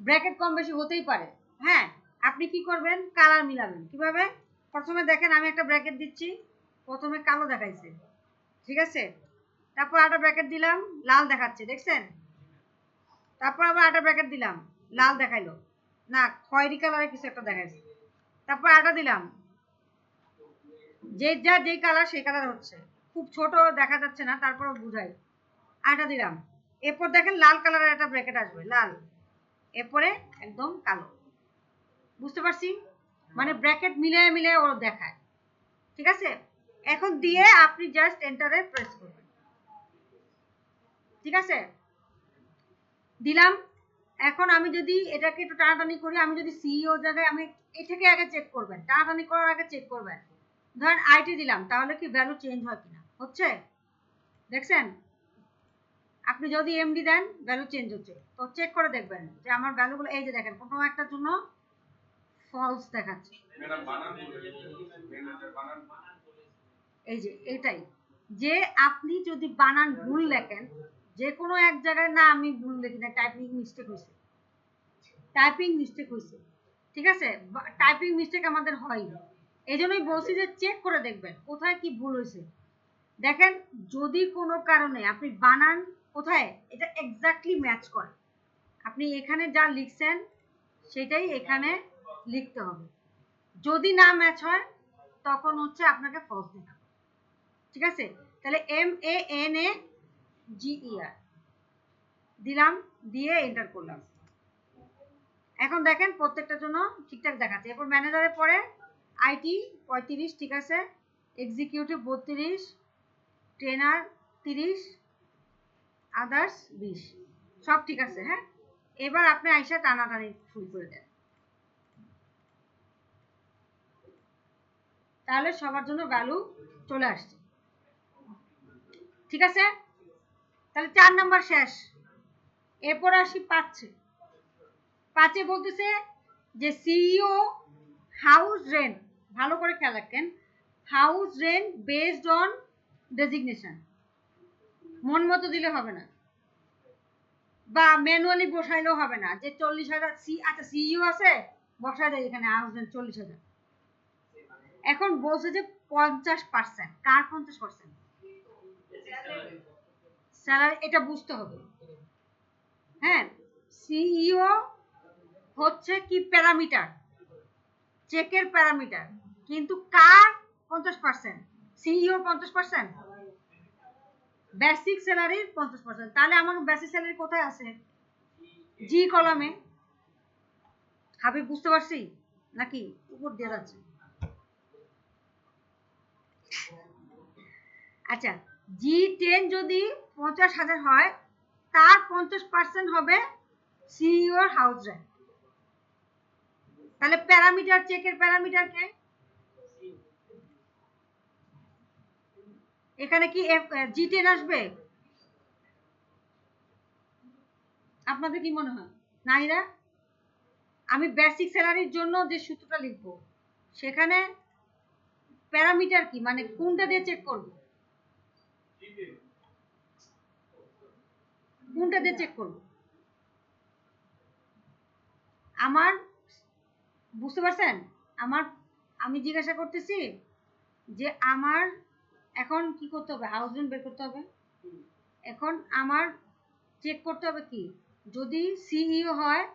ব্র্যাকেট কম বেশি হতেই পারে। হ্যাঁ, আপনি কি করবেন, কালার মিলাবেন। কিভাবে? প্রথমে দেখেন আমি একটা ব্র্যাকেট দিচ্ছি, প্রথমে কালো দেখাইছে, ঠিক আছে? তারপর আটা ব্র্যাকেট দিলাম, লাল দেখাচ্ছে, দেখছেন? তারপর আবার আটা ব্র্যাকেট দিলাম, লাল দেখাইলো না, খয়েরি কালারের কিছু একটা দেখাইছে। তারপর আটা দিলাম, যেই কালার সেই কালার হচ্ছে, খুব ছোট দেখা যাচ্ছে না, তারপরও বুঝাই। আটা দিলাম, এরপর দেখেন লাল কালারের একটা ব্র্যাকেট আসবে, লাল, এরপরে একদম কালো। বুঝতে পারছি? মানে ব্র্যাকেট মিলিয়ে ওর দেখায়। ঠিক আছে? এখন দিয়ে আপনি জাস্ট এন্টারে প্রেস করবেন। ঠিক আছে? দিলাম। এখন আমি যদি এটাকে একটু টানাটানি করি, আমি যদি সিইও জায়গায়, আমি এটাকে আগে চেক করবেন, টানাটানি করার আগে চেক করবেন। ধরেন আইটি দিলাম, তাহলে কি ভ্যালু চেঞ্জ হয় কিনা, হচ্ছে? দেখছেন? আপনি যদি এমডি দেন ভ্যালু চেঞ্জ হচ্ছে, তো চেক করে দেখবেন যে আমার ভ্যালুগুলো, এই যে দেখেন কোনো একটার জন্য ফলস দেখাচ্ছে। এই যে এটাই, যে আপনি যদি বানান ভুল লেখেন, যে কোনো এক জায়গায়, না আমি ভুল লিখি না, টাইপিং মিস্টেক হয়েছে, টাইপিং মিস্টেক হয়েছে, ঠিক আছে? টাইপিং মিস্টেক আমাদের হয়, এই জন্যই বলছি যে চেক করে দেখবেন কোথায় কি ভুল হয়েছে। দেখেন যদি কোনো কারণে আপনি বানান কোথায় এটা এক্স্যাক্টলি ম্যাচ করে, আপনি এখানে যা লিখছেন সেটাই এখানে লিখতে হবে। যদি না ম্যাচ হয় তখন হচ্ছে আপনাকে ফলস দেখাবে, ঠিক আছে? তাহলে MANAGER দিলাম, দিয়ে এন্টার করলাম। এখন দেখেন প্রত্যেকটার জন্য ঠিকঠাক দেখাচ্ছে। এরপর ম্যানেজারের পরে আইটি 35, ঠিক আছে, এক্সিকিউটিভ 32, ট্রেনার 30, আদার্স 20, সব ঠিক আছে। হ্যাঁ, এবার আপনি আইসা টানাটানি শুরু করে দেন, তাহলে সবার জন্য ভ্যালু চলে আসছে, ঠিক আছে? তাহলে 4 নাম্বার শেষ। এরপর আসি 5-এ বলতেছে যে সিইও হাউস রেন্ট, ভালো করে খেয়াল রাখেন, house rent based on designation, মন মতো দিলে হবে না, বা ম্যানুয়ালি বসাইলেও হবে না যে 40,000। আচ্ছা সিইও আছে, বসাই দেয় এখানে হাউস রেন্ট 40,000। এখন বলছে যে 50%, কার 50%? স্যালারি, এটা বুঝতে হবে। হ্যাঁ, সিইও হচ্ছে কি প্যারামিটার, চেকের প্যারামিটার, কিন্তু কার 50%? সিইও 50%, বেসিক স্যালারির 50%। তাহলে আমার বেসিক স্যালারি কোথায় আছে? জি কলামে। হাবিব বুঝতে পারছি নাকি উপর দিয়ে যাচ্ছে? আচ্ছা, G10 যদি 50,000 হয় তার 50% হবে সিইওর হাউস রেন্ট। তাহলে প্যারামিটার, চেকের প্যারামিটার কে? এখানে কি G10 আসবে? আপনাদের কি মনে হয় নাইরা? আমি বেসিক স্যালারির জন্য যে সূত্রটা লিখব সেখানে প্যারামিটার কি, মানে কোনটা দিয়ে চেক করব, কোনটা দিয়ে চেক করব? আমার বুঝতে পারছেন? আমি জিজ্ঞাসা করতেছি যে আমার এখন কি করতে হবে, হাউস রেন্ট বের করতে হবে। এখন আমার চেক করতে হবে কি, যদি সিইও হয়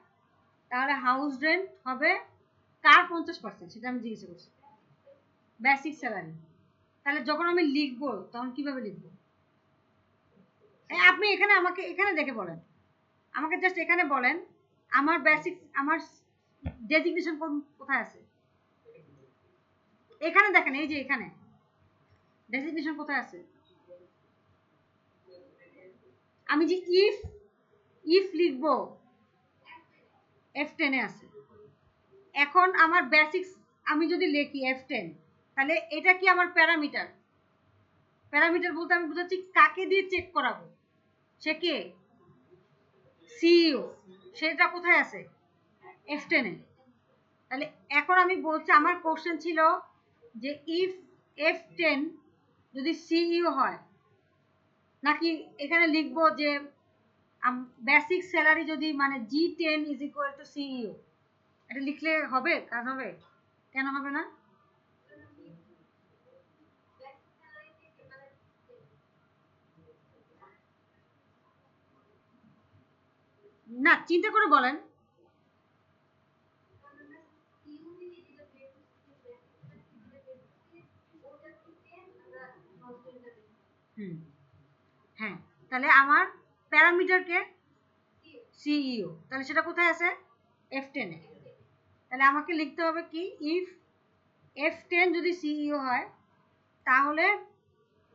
তাহলে হাউস রেন্ট হবে কার 50%, সেটা আমি জিজ্ঞাসা করছি, বেসিক স্যালারি। তাহলে যখন আমি লিখবো তখন কিভাবে লিখবো? আপনি এখানে আমাকে এখানে দেখে বলেন, আমাকে জাস্ট এখানে বলেন আমার বেসিক, আমার ডেজিগনেশন কোথায় আছে? এখানে দেখেন, এই যে এখানে ডেজিগনেশন কোথায় আছে? আমি যে ইফ লিখবো F10 এ আছে। এখন আমার বেসিক্স আমি যদি লিখি F10, তাহলে এটা কি আমার প্যারামিটার? প্যারামিটার বলতে আমি বুঝাচ্ছি কাকে দিয়ে চেক করাবো, সে কে? সিইও, সেটা কোথায় আছে? F10 এ। তাহলে এখন আমি বলছি, আমার কোশ্চেন ছিল যে ইফ F10 যদি সিইও হয়, নাকি এখানে লিখবো যে বেসিক স্যালারি যদি মানে G10 is equal two CEO, এটা লিখলে হবে, কাজ হবে? কেন হবে না? না, চিন্তা করে বলেন। হ্যাঁ, তাহলে আমার প্যারামিটার কে? সিইও। তাহলে সেটা কোথায় আছে? F10 এ। তাহলে আমাকে লিখতে হবে কি, ইফ F10 যদি সিইও হয় তাহলে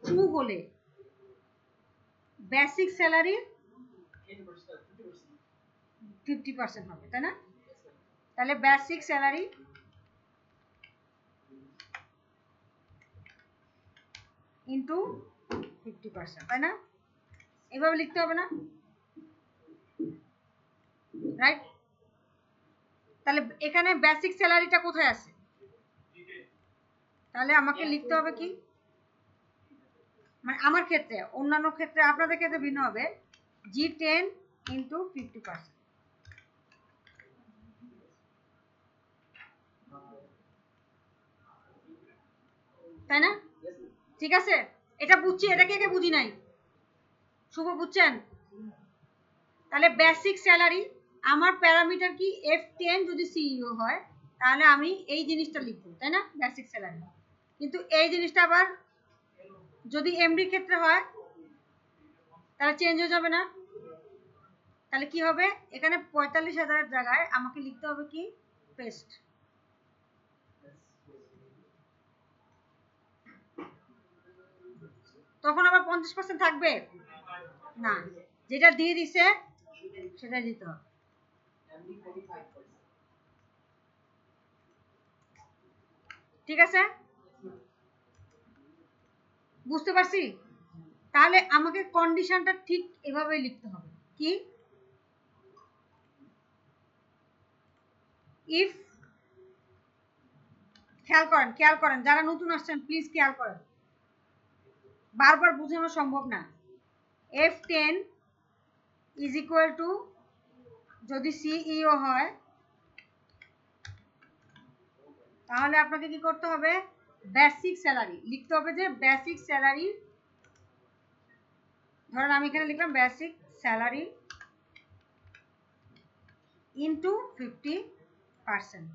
ট্রু হলে বেসিক স্যালারি 50% হবে, তাই না? তাহলে বেসিক স্যালারি ইন্টু 50%, তাই না? এভাবে লিখতে হবে না? রাইট? তাহলে এখানে বেসিক স্যালারিটা কোথায় আছে? তাহলে আমাকে লিখতে হবে কি, মানে আমার ক্ষেত্রে, অন্যান্য ক্ষেত্রে আপনাদের ক্ষেত্রে ভিন্ন হবে, G10 ইন্টু 50%। তাই না? ঠিক আছে, এটা বুঝছি, এটা কে কে বুঝি নাই? শুভ বুঝছেন? তাহলে বেসিক স্যালারি আমার প্যারামিটার কি F10 যদি সিইও হয় তাহলে আমি এই জিনিসটা লিখবো, তাই না? Basic salary. কিন্তু এই জিনিসটা আবার যদি এমডি ক্ষেত্রে হয় তাহলে চেঞ্জ হয়ে যাবে না? তাহলে কি হবে, এখানে 45,000 এর জায়গায় আমাকে লিখতে হবে কি পেস্ট। তখন আবার 50% থাকবে না, যেটা দিয়ে দিছে সেটা দিতে হবে। ঠিক আছে, বুঝতে পারছি? তাহলে আমাকে কন্ডিশনটা ঠিক এভাবে লিখতে হবে কি, ইফ, খেয়াল করেন যারা নতুন আসছেন প্লিজ খেয়াল করেন, বারবার বোঝানো সম্ভব না। F10 ইজ ইকুয়াল টু যদি সিইও হয় তাহলে আপনাকে কি করতে হবে, বেসিক স্যালারি লিখতে হবে, যে বেসিক স্যালারি, ধরেন আমি এখানে লিখলাম বেসিক স্যালারি ইনটু 50%।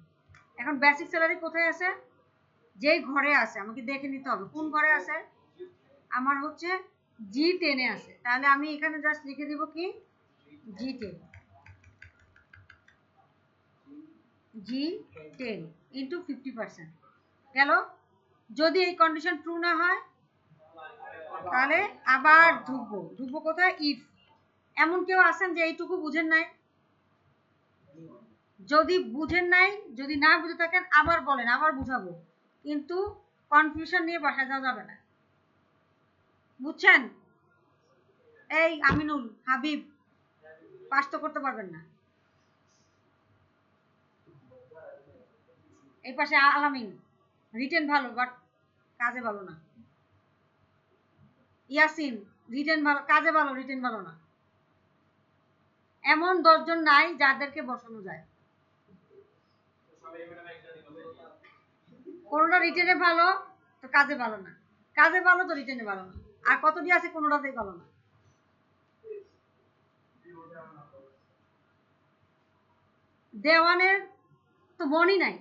এখন বেসিক স্যালারি কোথায় আছে, যেই ঘরে আছে আমাকে দেখে নিতে হবে কোন ঘরে আছে, আমার হচ্ছে G10 এ আছে। তাহলে আমি এখানে জাস্ট লিখে দিব কি G10 ইনটু 50% গেল। যদি এই কন্ডিশন ট্রু না হয় তাহলে আবার ঢুকবো কোথায়, ইফ। এমন কেউ আছেন যে এইটুকু বুঝেন নাই? যদি বুঝেন নাই, যদি না বুঝে থাকেন আবার বলেন, আবার বুঝাবো, কিন্তু কনফিউশন নিয়ে বাসায় যাওয়া যাবে না, বুঝছেন? এই আমিনুল হাবিব পাস তো করতে পারবেন না, এই পাশে আলামিন রিটেন ভালো বাট কাজে ভালো না, ইয়াসিন রিটেন ভালো কাজে ভালো, রিটেন ভালো না। এমন 10 জন নাই যাদেরকে বসানো যায়, কোনোটা রিটেনে ভালো তো কাজে ভালো না, কাজে ভালো তো রিটেনে ভালো না, আর কতটি আছে কোনোটাতেই ভালো না। দেওয়ানের তো মনই নাই,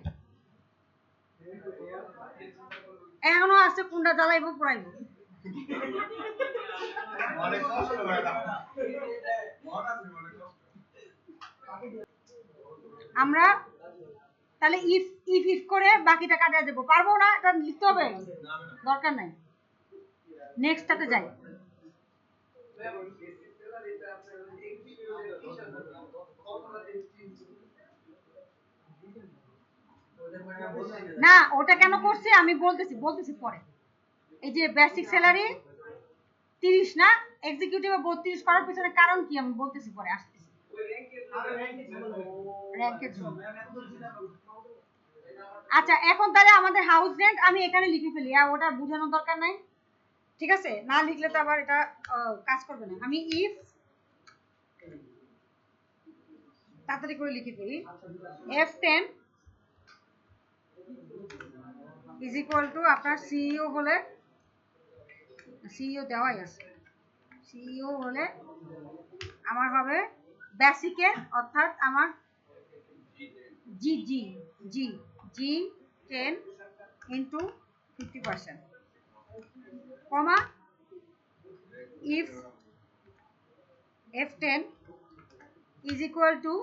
এখনো আছে কোনটা জ্বালাইবো পড়াইবো। আমরা তাহলে ইফ ইফ ইফ করে বাকিটা কাটিয়ে দেবো, পারবো না, এটা লিখতে হবে, দরকার নাই, নেক্সটটাতে যাই। না ওটা কেন করছি আমি বলতেছি পরে। এই যে বেসিক স্যালারি 30 না, এক্সিকিউটিভে 32 করার পিছনে কারণ কি আমি বলতেছি পরে, আসতেছি র‍্যাঙ্কের জন্য। আচ্ছা এখন তাহলে আমাদের হাউস রেন্ট আমি এখানে লিখে ফেলি, আর ওটা বোঝানোর দরকার নাই, ঠিক আছে? না লিখলে তো আবার এটা কাজ করবে না। আমি ইফ তাড়াতাড়ি করে লিখে ফেলি, F10 ইজ ইকুয়াল টু আপনার সিইও হলে, সিইও দেওয়াই আছে, সিইও হলে আমার হবে বেসিকে, অর্থাৎ আমার জি জি জি জি 10 into 50%, comma if F10 is equal to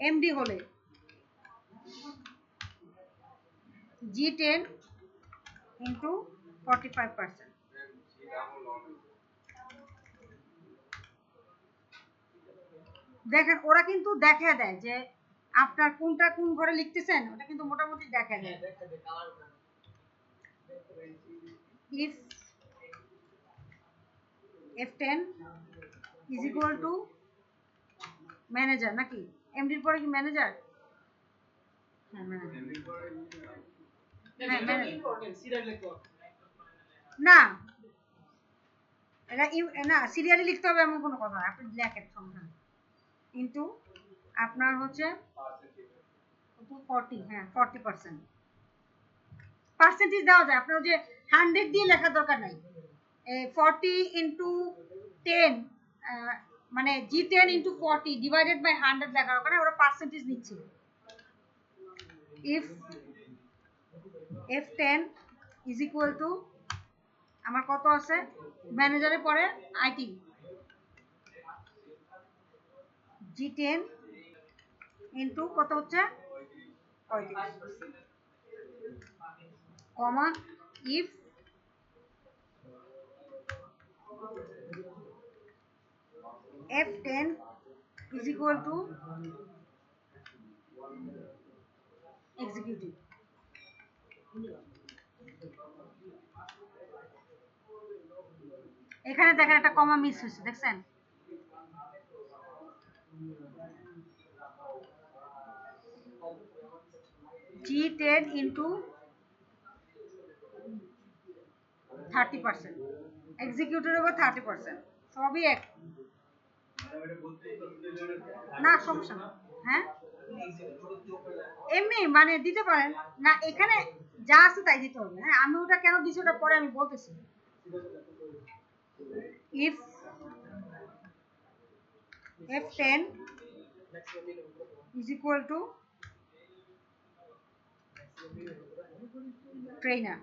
MD হলে G10 ইন্টু 45%। দেখেন ওরা কিন্তু দেখা দেয় যে আপনার কোনটা কোন ঘরে লিখতেছেন, ওটা কিন্তু মোটামুটি দেখা দেয়। If F10 is equal two manager, নাকি এমডির পরে কি ম্যানেজার? হ্যাঁ না এটা না সিরিয়ালি লিখতে হবে এমন কোনো কথা, আপনি লেখেন সংখ্যা কিন্তু আপনার হচ্ছে 40, হ্যাঁ 40%। পার্সেন্টেজ দেওয়া যায়, আপনার যে 100 দিয়ে লেখার দরকার নাই। 40 ইন্টু 10 মানে G10 ইন্টু 40 ডিভাইডেড বাই 100 লেখার দরকার নাই, ওরা পার্সেন্টেজ নিচ্ছে। if F10 is equal to আমার কত আছে ম্যানেজারের পরে আইটি G10 ইন্টু কত হচ্ছে 35 কমা if F10 is equal to executive। এখানে দেখেন একটা কমা মিস হয়েছে, দেখছেন? G10 into 30%, এক্সিকিউটের উপর 30%, সবই এক না, সমস্যা না। হ্যাঁ এমনি মানে দিতে পারেন না, এখানে যা আছে তাই দিতে হবে। হ্যাঁ আমি ওটা কেন দিছি ওটা পরে আমি বলতেছি। if F10 is equal to trainer,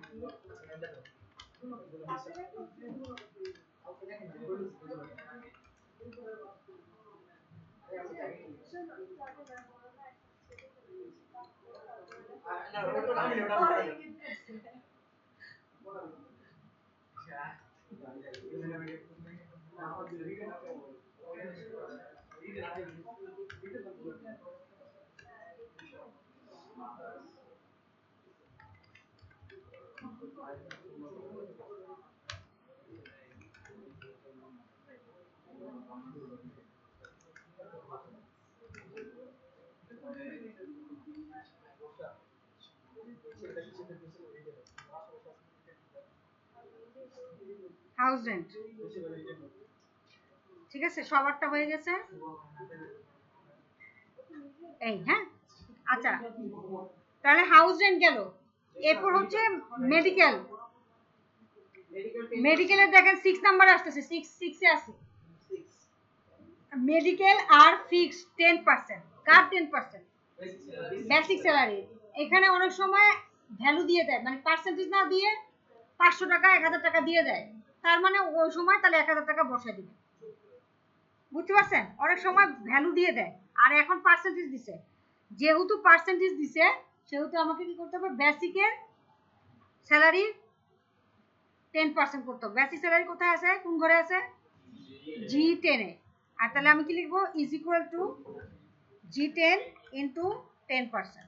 house rent. ঠিক আছে, সবারটা হয়ে গেছে এই। হ্যাঁ আচ্ছা, তাহলে হাউস রেন্ট গেল। এরপর হচ্ছে মেডিকেল। মেডিকেলের দেখেন 6 নাম্বার আসতেছে, 6 এ আছে মেডিকেল আর ফিক্স 10%। কার 10%? Basic salary. এখানে অনেক সময় ভ্যালু দিয়ে দেয়, মানে পার্সেন্টেজ না দিয়ে 500 টাকা 1000 টাকা দিয়ে দেয়, তার মানে ওই সময় তাহলে 1000 টাকা বসে দিবে। বুঝতে পারছেন? অনেক সময় ভ্যালু দিয়ে দেয়, আর এখন পার্সেন্টেজ দিছে। যেহেতু পার্সেন্টেজ দিছে সেহেতু আমাকে কি করতে হবে, বেসিকের স্যালারি 10% করতে হবে। বেসিক স্যালারি কোথায় আছে, কোন ঘরে আছে? G10 এ। আর তাহলে আমি কি লিখবো, is equal two G10 into 10%।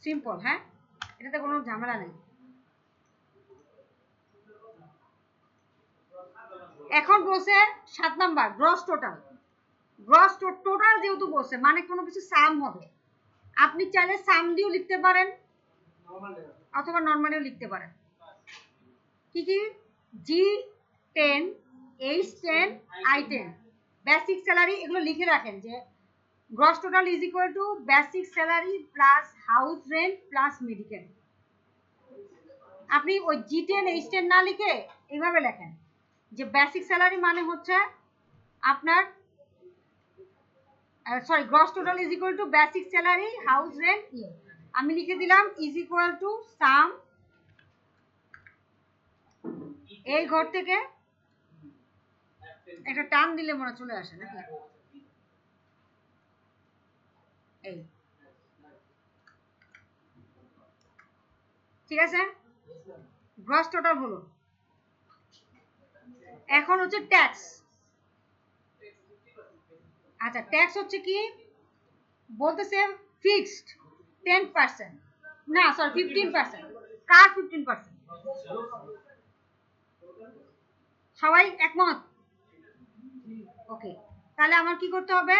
Simple. হ্যাঁ এটাতে কোনো ঝামেলা নেই। এখন বলছে 7 number gross total. Gross total যেহেতু বলছে মানে কোনো কিছু সাম হবে, আপনি চাইলে সাম দিয়েও লিখতে পারেন অথবা নরমালিও লিখতে পারেন। কি কি? G10, H10, I10 basic salary, এগুলো লিখে রাখেন যে gross total is equal two basic salary plus house rent plus medical. আপনি ওই G10 H10 না লিখে এইভাবে লেখেন যে বেসিক স্যালারি মানে হচ্ছে আপনার sorry, gross total is equal two basic salary house rent. আমি লিখে দিলাম ইজ ইকুয়াল টু সাম, এই ঘর থেকে একটা টান দিলে মনে চলে আসে নাকি, এই ঠিক আছে, গ্রস টোটাল হলো। এখন হচ্ছে ট্যাক্স। আচ্ছা ট্যাক্স হচ্ছে কি বলতেছে, ফিক্সড 10%, না সরি 15%। কার 15%? সবাই একমত? ওকে, তাহলে আমার কি করতে হবে,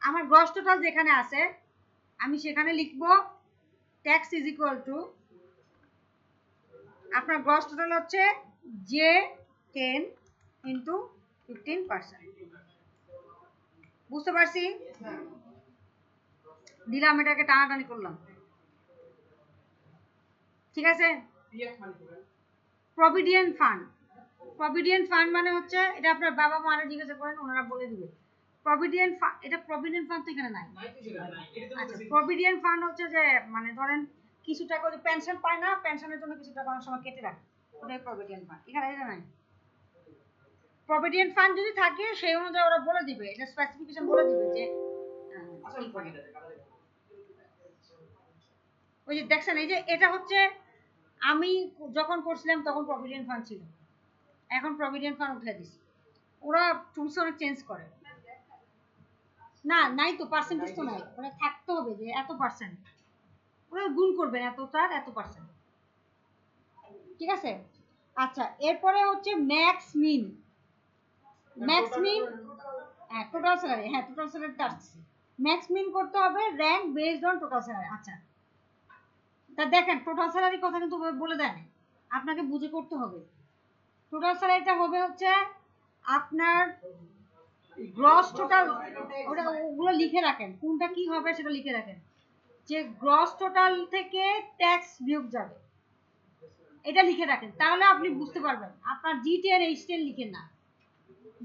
আমার গ্রস টোটাল যেখানে আছে আমি সেখানে লিখব ট্যাক্স ইজ ইকুয়াল টু, আপনার গ্রস টোটাল হচ্ছে J10 ইন্টু 15%। বুঝতে পারছি? দিলাম, এটাকে টানাটানি করলাম। ঠিক আছে। প্রভিডেন্ট ফান্ড, প্রভিডেন্ট ফান্ড মানে হচ্ছে, এটা আপনার বাবা মারা জিজ্ঞাসা করেন, ওনারা বলে দিবে। প্রভিডেন্ট ফান্ড, এটা প্রভিডেন্ট ফান্ড তো এখানে নাই। আচ্ছা, প্রভিডেন্ট ফান্ড হচ্ছে যে মানে ধরেন কিছু টাকা ওই পেনশন পায় না, পেনশনের জন্য কিছু টাকা অনেক সময় কেটে রাখে, ওটাই প্রভিডেন্ট ফান্ড। এখানে এটা নাই। প্রভিডেন্ট ফান্ড যদি থাকে সেই অনুযায়ী ওরা বলে দিবে, এটা স্পেসিফিকেশন বলে দিবে যে ওই যে দেখছেন, এই যে এটা হচ্ছে আমি যখন করছিলাম তখন প্রভিডেন্ট ফান্ড ছিল, এখন প্রভিডেন্ট ফান্ড উঠে দিছে। ওরা টুলস অনেক চেঞ্জ করে। না নাই তো, পার্সেন্টেজ তো নাই, ওরা থাকতে হবে যে এত পার্সেন্ট, ওরা গুণ করবেন এতটার এত পার্সেন্ট। ঠিক আছে। আচ্ছা, এরপরে হচ্ছে ম্যাক্স মিন। ম্যাক্স মিন, হ্যাঁ টোটাল স্যালারি, হ্যাঁ টোটাল স্যালারিটা আসছে। ম্যাক্স মিন করতে হবে rank based on total salary. আচ্ছা, তা দেখেন টোটাল স্যালারি কথা কিন্তু বলে দেন, আপনাকে বুঝে করতে হবে। টোটাল স্যালারিটা হবে হচ্ছে আপনার গ্রস টোটাল, ওটা ওগুলো লিখে রাখেন, কোনটা কি হবে সেটা লিখে রাখেন, যে গ্রস টোটাল থেকে ট্যাক্স বিয়োগ যাবে, এটা লিখে রাখেন, তাহলে আপনি বুঝতে পারবেন। আপনার G10 H10 লিখেন না,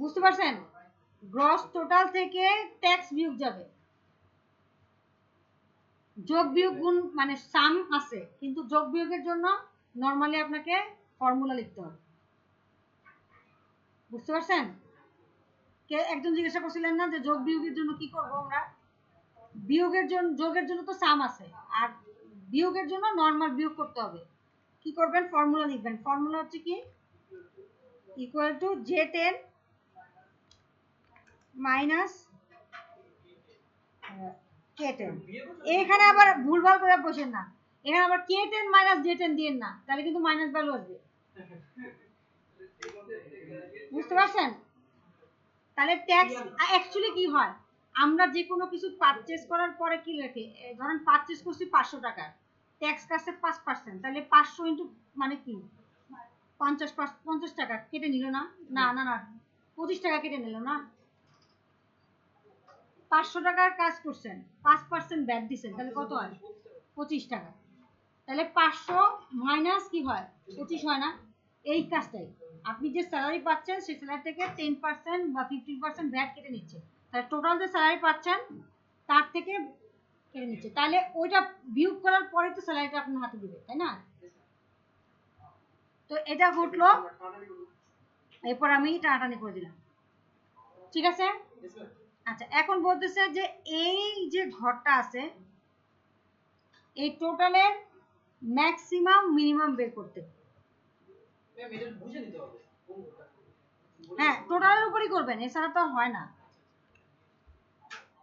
বুঝতে পারছেন? গ্রস টোটাল থেকে ট্যাক্স বিয়োগ যাবে, যোগ বিয়োগ গুণ মানে সাম আছে, কিন্তু যোগ বিয়োগের জন্য নরমালি আপনাকে ফর্মুলা লিখতে হবে, বুঝতে পারছেন? কে একজন জিজ্ঞাসা করছিলেন না যে যোগ বিয়োগের জন্য কি করব আমরা? বিয়োগের জন্য, যোগের জন্য তো সাম আছে, আর বিয়োগের জন্য নরমাল বিয়োগ করতে হবে। কি করবেন? ফর্মুলা লিখবেন। ফর্মুলা হচ্ছে কি, equal to J10 minus K10। এখানে আবার ভুলভাল করে বসেন না, এখানে আবার K10 মাইনাস J10 দিয়েন না, তাহলে কিন্তু মাইনাস ভ্যালু আসবে, বুঝতে পারছেন? তাহলে ট্যাক্স অ্যাকচুয়ালি কি হয়, আমরা যে কোনো কিছু পারচেজ করার পরে কি লেখে, ধরেন পারচেজ করছি 500 টাকা, ট্যাক্স কাটছে 5%, তাহলে 500 ইনটু মানে কি 50 টাকা কেটে নিল না? না না না, 25 টাকা কেটে নিল না। 500 টাকার কাজ করছেন, 5% ব্যাট দিচ্ছেন, তাহলে কত হয়? 25 টাকা। তাহলে 500 মাইনাস কি হয়? 25 হয় না? এই কাজটাই, আপনি যে স্যালারি পাচ্ছেন সেই স্যালারি থেকে 10% বা 15% ভ্যাট কেটে নিচ্ছে, তাহলে টোটাল যে স্যালারি পাচ্ছেন তার থেকে কেটে নিচ্ছে, তাহলে ওইটা বিয়োগ করার পরে তো স্যালারিটা আপনার হাতে দিবে, তাই না? তো এটা ঘটলো, এরপর আমি টানাটানি করে দিলাম, ঠিক আছে। আচ্ছা, এখন বলতেছে যে এই যে ঘরটা আছে, এই টোটালের ম্যাক্সিমাম মিনিমাম বের করতে, হ্যাঁ টোটালের উপরই করবেন, এছাড়া তো হয় না,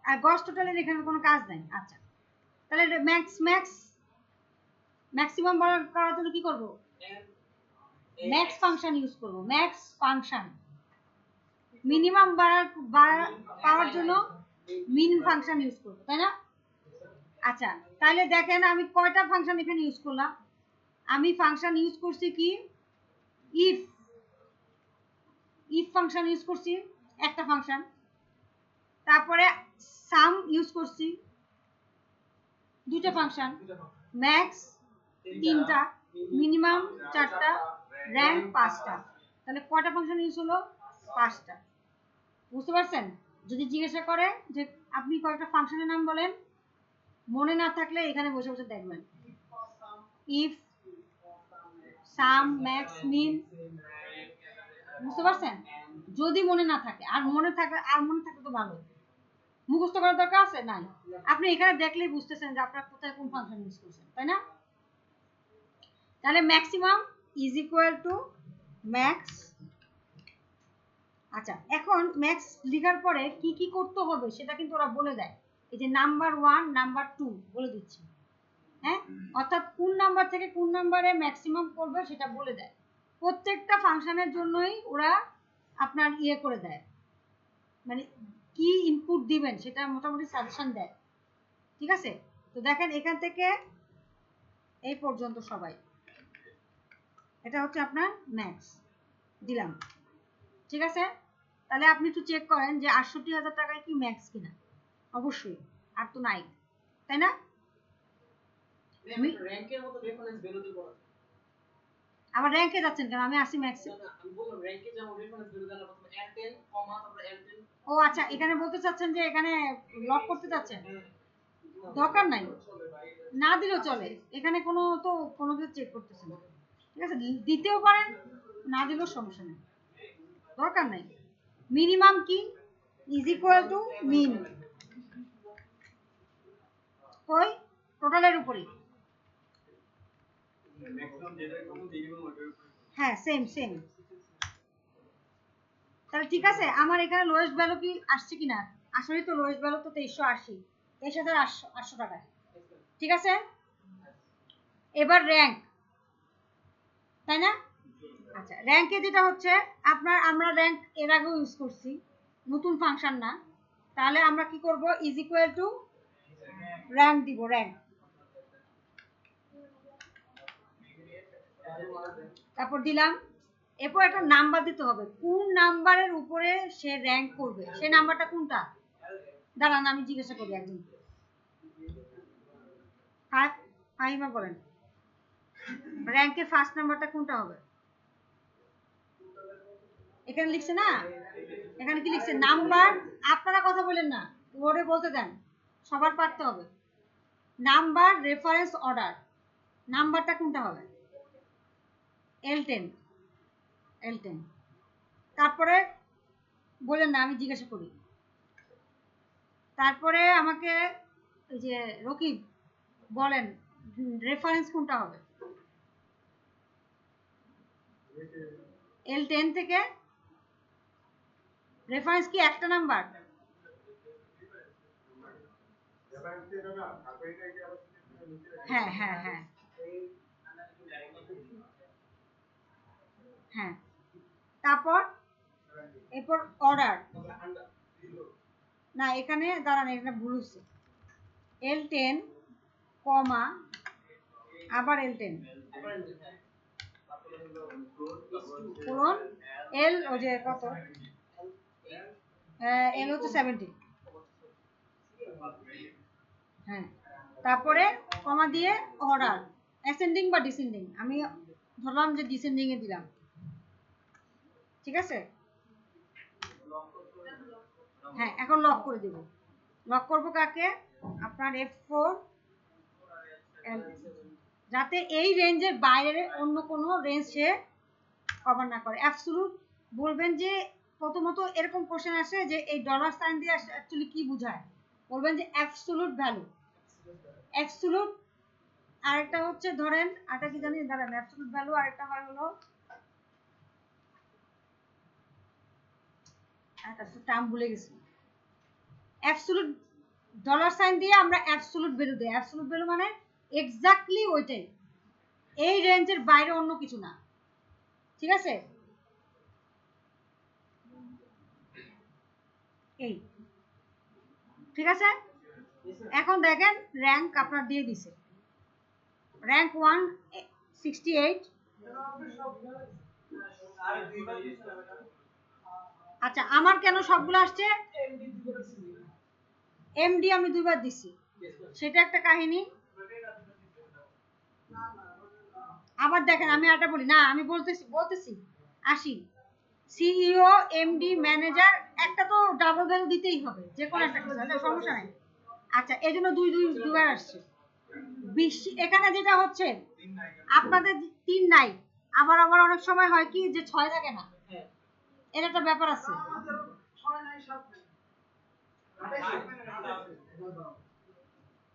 আর গস টোটালের এখানে কোনো কাজ নাই। আচ্ছা, তাহলে ম্যাক্সিমাম বার করার জন্য কি করব? ম্যাক্স ফাংশন ইউজ করব, ম্যাক্স ফাংশন। মিনিমাম পাওয়ার জন্য মিন ফাংশন ইউজ করব, তাই না? আচ্ছা, তাহলে দেখেন আমি কয়টা ফাংশন এখানে ইউজ করলাম। আমি ফাংশন ইউজ করছি কি, ইফ, ইফ ফাংশন ইউজ করছি একটা ফাংশন, তারপরে সাম ইউজ করছি দুইটা ফাংশন, ম্যাক্স তিনটা, মিনিমাম চারটা, র্যাঙ্ক পাঁচটা, তাহলে কয়টা ফাংশন ইউজ হলো? পাঁচটা, বুঝতে পারছেন? যদি জিজ্ঞাসা করে যে আপনি কয়েকটা ফাংশনের নাম বলেন, মনে না থাকলে এখানে বসে বসে দেখবেন, ইফ, সাম, ম্যাক্স, মিন, বুঝতে পারছেন? যদি মনে না থাকে, আর মনে থাকলে তো ভালো, মুখস্থ করার দরকার আছে নাই, আপনি এখানে দেখলেই বুঝতেছেন যে আপনার কোথায় কোন ফাংশন ইউজ করছেন, তাই না? তাহলে maximum is equal two max. আচ্ছা, এখন ম্যাক্স লিখার পরে কি কি করতে হবে সেটা কিন্তু ওরা বলে দেয়, এই যে নাম্বার 1 নাম্বার 2 বলে দিচ্ছে, হ্যাঁ, অর্থাৎ কোন নাম্বার থেকে কোন নাম্বারে ম্যাক্সিমাম করবে সেটা বলে দেয়, প্রত্যেকটা ফাংশনের জন্যই ওরা আপনার ইয়ে করে দেয়, মানে কি ইনপুট দিবেন সেটা মোটামুটি সাজেশন দেয়, ঠিক আছে। তো দেখেন এখান থেকে এই পর্যন্ত সবাই, এটা হচ্ছে আপনার ম্যাক্স দিলাম, ঠিক আছে। তাহলে আপনি একটু চেক করেন যে ৬৮,০০০ টাকায় কি ম্যাক্স কিনা, অবশ্যই, আর তো নাই, তাই না? র্যাঙ্কের মতো রেফারেন্স ভ্যালু দিব না। আবার র্যাঙ্কে যাচ্ছেন কেন? আমি আসি ম্যাক্সে। না আমি বললাম র্যাঙ্কে যেমন রেফারেন্স ভ্যালু দেওয়া প্রথমে L10 কমা তারপর L10। ও আচ্ছা, এখানে বলতে চাচ্ছেন যে এখানে লক করতে চাচ্ছেন। দরকার নাই, না দিলেও চলে, এখানে কোনো তো কোনো কিছু চেক করতেছেন না। ঠিক আছে, দিতেও পারেন, না দিলেও সমস্যা নেই, দরকার নাই। মিনিমাম কি ইজ ইকুয়াল টু মিন, ওই টোটালের উপরই। হ্যাঁ সেম সেম। তাহলে ঠিক আছে, আমার এখানে লোয়েস্ট ভ্যালু কি আসছে কিনা? আসলে তো লোয়েস্ট ভ্যালু তো 2380, 23,800 টাকা। ঠিক আছে, এবার র্যাঙ্ক, তাই না? আচ্ছা, র্যাঙ্কে যেটা হচ্ছে আমরা র্যাঙ্ক এর আগেও ইউজ করছি, নতুন ফাংশন না। তাহলে আমরা কি করব, ইজ ইকুয়াল টু র্যাঙ্ক দিব, র্যাঙ্ক, তারপর দিলাম। এরপর একটা নাম্বার দিতে হবে, কোন নাম্বারের উপরে সে র্যাঙ্ক করবে, সেই নাম্বারটা কোনটা? দাঁড়ান আমি জিজ্ঞাসা করি একদিন। ফাহিমা বলেন, র্যাঙ্কের ফার্স্ট নাম্বারটা কোনটা হবে? এখানে লিখছে না, এখানে কি লিখছে? নাম্বার। আপনারা কথা বলেন না, বোর্ডে বলতে দেন, সবার পারতে হবে। নাম্বার রেফারেন্স অর্ডার, নাম্বারটা কোনটা হবে? L10, L10। তারপরে বলেন না, আমি জিজ্ঞাসা করি। তারপরে আমাকে এই যে রকিব বলেন, রেফারেন্স কোনটা হবে? L10 থেকে রেফারেন্স কি একটা নাম্বার? হ্যাঁ হ্যাঁ হ্যাঁ হ্যাঁ। তারপর এরপর অর্ডার, না এখানে দাঁড়ান, এখানে ভুল হচ্ছে। L10 কমা আবার L10 কোলন L, ওই যে কত, L হচ্ছে 70। হ্যাঁ, তারপরে কমা দিয়ে অর্ডার, অ্যাসেন্ডিং বা ডিসেন্ডিং, আমি ধরলাম যে ডিসেন্ডিং এ দিলাম। ঠিক আছে, হ্যাঁ এখন লক করে দেব। লক করব কাকে? আপনার F4, যাতে এই রেঞ্জের বাইরে অন্য কোনো রেঞ্জ সে কভার না করে। অ্যাবসলিউট বলবেন যে, প্রথমত এরকম কোশ্চেন আসে যে এই ডলার সাইন দিয়ে অ্যাকচুয়ালি কি বোঝায়, বলবেন যে অ্যাবসলিউট ভ্যালু। অ্যাবসলিউট, আরেকটা হচ্ছে ধরেন, আরেকটা কি জানি, দাঁড়ান, অ্যাবসলিউট ভ্যালু আরেকটা হয় হলো, একটা টার্ম ভুলে গেছি। অ্যাবসলিউট ডলার সাইন দিয়ে আমরা অ্যাবসলিউট ভ্যালু দেই। অ্যাবসলিউট ভ্যালু মানে এক্স্যাক্টলি ওইটাই, এই রেঞ্জের বাইরে অন্য কিছু না। ঠিক আছে, এই ঠিক আছে। এখন দেখেন র্যাঙ্ক আপনার দিয়ে দিছে, র্যাঙ্ক 168। আচ্ছা, আমার কেন সবগুলো আসছে? এমডি আমি দুইবার দিছি, সেটা একটা কাহিনী। আবার দেখেন, আমি একটা বলি না, আমি বলতেছি আসি, সিইও, এমডি, ম্যানেজার, একটা তো ডাবল ভ্যালু দিতেই হবে, যে কোনো একটা কিছু, আচ্ছা সমস্যা নাই। আচ্ছা, এই জন্য দুইবার আসছে। এখানে যেটা হচ্ছে আপনাদের 3 নাই, আবার আবার অনেক সময় হয় কি যে 6 থাকে না, এর একটা ব্যাপার আছে।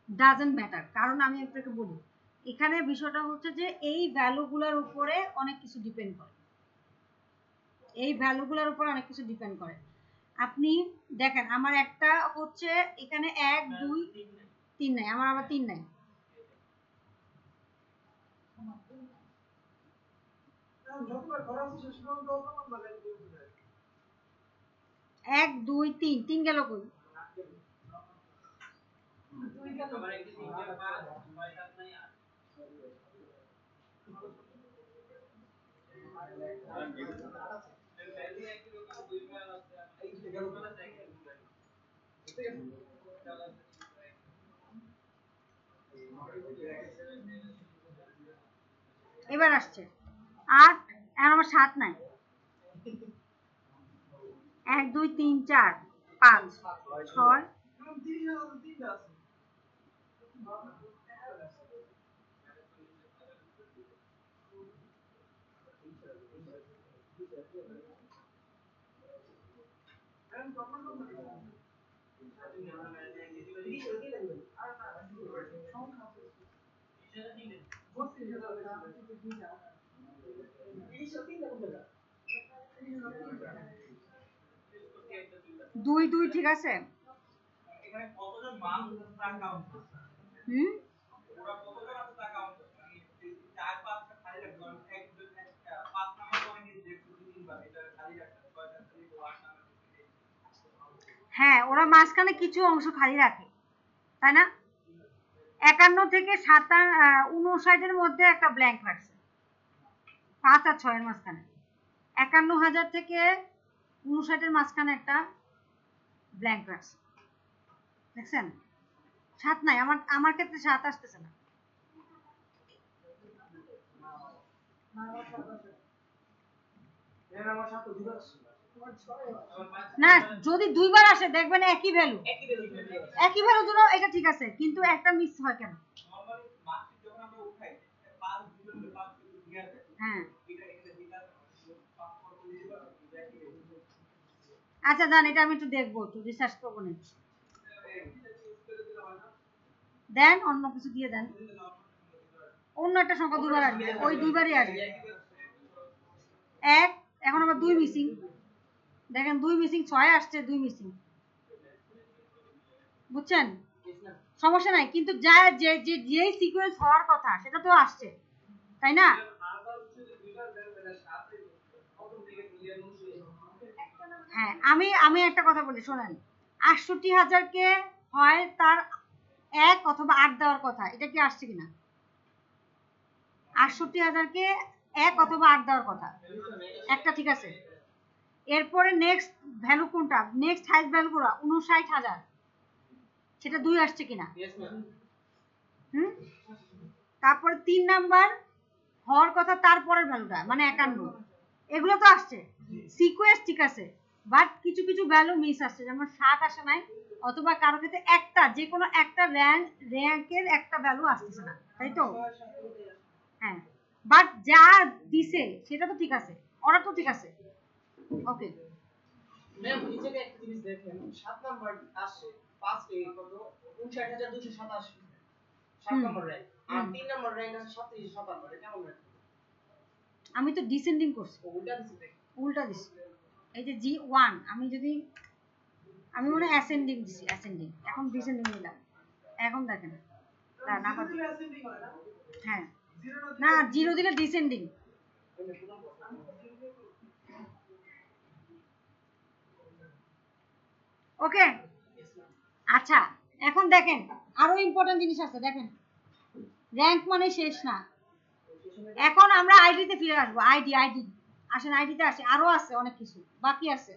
ডাজন্ট ম্যাটার, কারণ আমি আপনাকে বলি, এখানে বিষয়টা হচ্ছে যে এই ভ্যালুগুলোর উপরে অনেক কিছু ডিপেন্ড করে, এই ভ্যালুগুলোর উপর অনেক কিছু ডিপেন্ড করে। আপনি দেখেন, আমার একটা হচ্ছে এখানে 1 2 3 নাই, আমার আবার 3 নাই। 1 2 3, 3 গেল কই? এবার আসছে 8, এখন আমার 7 নাই। 1 2 3 4 5 6 2 2 ঠিক আছে। এখানে কতজন মানুষ টাকা কাউন্ট করছে? ওরা কতজন আছে টাকা কাউন্ট করছে? মানে চার পাঁচটা খালি রাখতে হবে। একজন একটা 5 নাম্বার পয়েন্টে দেখতে দুই তিনবার এটা খালি রাখতে হবে। ছয়টা খালি 8 নাম্বার দিকে। হ্যাঁ, ওরা মাঝখানে কিছু অংশ খালি রাখে, তাই না? 51 থেকে 59 এর মধ্যে একটা ব্ল্যাঙ্ক রাখছে, 5 আর 6 এর মাঝখানে। 51,000 থেকে 59 এর মাঝখানে একটা ব্ল্যাঙ্ক রাখছে, দেখছেন? 7 নাই, আমার ক্ষেত্রে 7 আসতেছে না। না, যদি দুইবার আসে দেখবেন একই ভ্যালু, একই ভ্যালু জন্য এটা ঠিক আছে, কিন্তু একটা মিস হয় কেন? নরমালি মার্কশিট যখন আমরা উঠাই 5 দিবেন 5 কিন্তু ঠিক আছে। হ্যাঁ, এটা এখানে দিতে আছে 5 কত দিবা একই ভ্যালু। আচ্ছা জান, এটা আমি একটু দেখবো, একটু রিসার্চ করবো না। দেন অন্য কিছু দিয়ে দেন, অন্য একটা সংখ্যা দুইবার আসবে, ওই দুইবারই আসবে। 1, এখন আবার 2 মিসিং, দেখেন 2 মিসিং, 6 আসছে, 2 মিসিং, বুঝছেন? সমস্যা নাই, কিন্তু যা যে সিকোয়েন্স হওয়ার কথা সেটা তো আসছে, তাই না? হ্যাঁ, আমি একটা কথা বলি, শোনেন। 68,000 কে হয় তার 1 অথবা 8 দেওয়ার কথা, এটা কি আসছে কিনা? 68,000-কে 1 অথবা 8 দেওয়ার কথা, একটা ঠিক আছে। এরপরে নেক্সট ভ্যালু কোনটা? নেক্সট হাইস্ট ভ্যালু কোনটা? 59,000, সেটা 2 আসছে কিনা? তারপরে 3 নাম্বার হওয়ার কথা, তারপরের ভ্যালুটা মানে 51, এগুলো তো আসছে, সিকোয়েন্স ঠিক আছে, বাট কিছু কিছু ভ্যালু মিস আসছে, যেমন 7 আসে নাই, অথবা কারো ক্ষেত্রে একটা, যে কোনো একটা র্যাঙ্কের একটা ভ্যালু আসতেছে না, তাই তো? হ্যাঁ, বাট যা দিছে সেটা তো ঠিক আছে, ওরা তো ঠিক আছে। ওকে ম্যাম, এই জায়গায় একটা জিনিস দেখেন, 7 নাম্বার আসে 5 এ কত 59287 7 নাম্বার র‍্যাঙ্ক, আর 3 নাম্বার র‍্যাঙ্ক আছে 3757, এটা কেমন র‍্যাঙ্ক? আমি তো ডিসেন্ডিং করছি, উল্টা দিছি দেখি। উল্টা দিছি। এই যে G1, আমি মনে হয় অ্যাসেন্ডিং দিছি, অ্যাসেন্ডিং, এখন ডিসেন্ডিং দিলাম। এখন দেখেন, না পাচ্ছি, হ্যাঁ, না 0 দিলে ডিসেন্ডিং। ওকে, আচ্ছা, এখন দেখেন আরো ইম্পর্টেন্ট জিনিস আছে, দেখেন র্যাঙ্ক মানে শেষ না। এখন আমরা আইডিতে ফিরে আসবো, আইডি আসেন, আইডিতে আসে, আরো আছে অনেক কিছু বাকি আছে,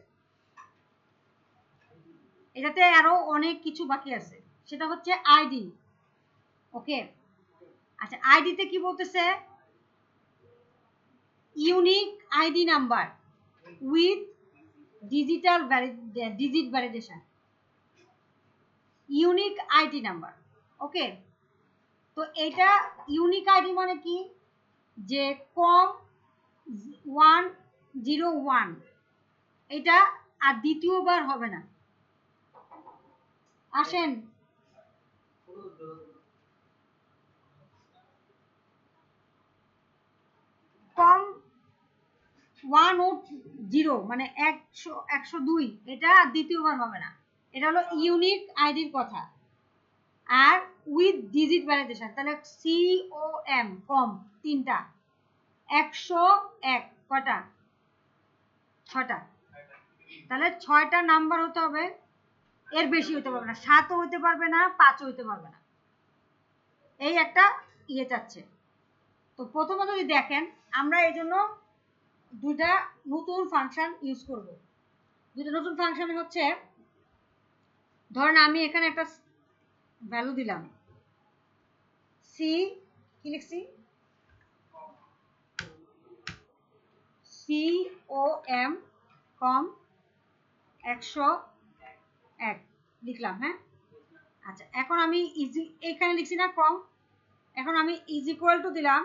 এটাতে আরো অনেক কিছু বাকি আছে, সেটা হচ্ছে আইডি। ওকে, আচ্ছা, আইডিতে কি বলতেছে? Unique ID number with digit validation, unique ID number. Okay, তো এটা ইউনিক আইডি মানে কি? যে কম 101, এটা আর দ্বিতীয়বার হবে না। আসেন, কম 102 মানে 102, এটা দ্বিতীয়বার হবে না, এটা হলো ইউনিক আইডির কথা। আর উইথ ডিজিট ভ্যালিডেশন, তাহলে COM, কম 3টা, 101 কটা? 6টা, তাহলে 6টা নাম্বার হতে হবে, এর বেশি হতে পারবে না, 7ও হতে পারবে না, 5ও হতে পারবে না, এই একটা ইয়ে চাচ্ছে। তো প্রথমে যদি দেখেন, আমরা এই জন্য দুইটা নতুন ফাংশন ইউজ করব। দুইটা নতুন ফাংশন হচ্ছে, ধরেন আমি এখানে একটা ভ্যালু দিলাম, সি, কি লিখছি? COM কম 101 লিখলাম। হ্যাঁ, আচ্ছা এখন আমি এখানে লিখছি না কম, এখন আমি ইজ ইকুয়াল টু দিলাম,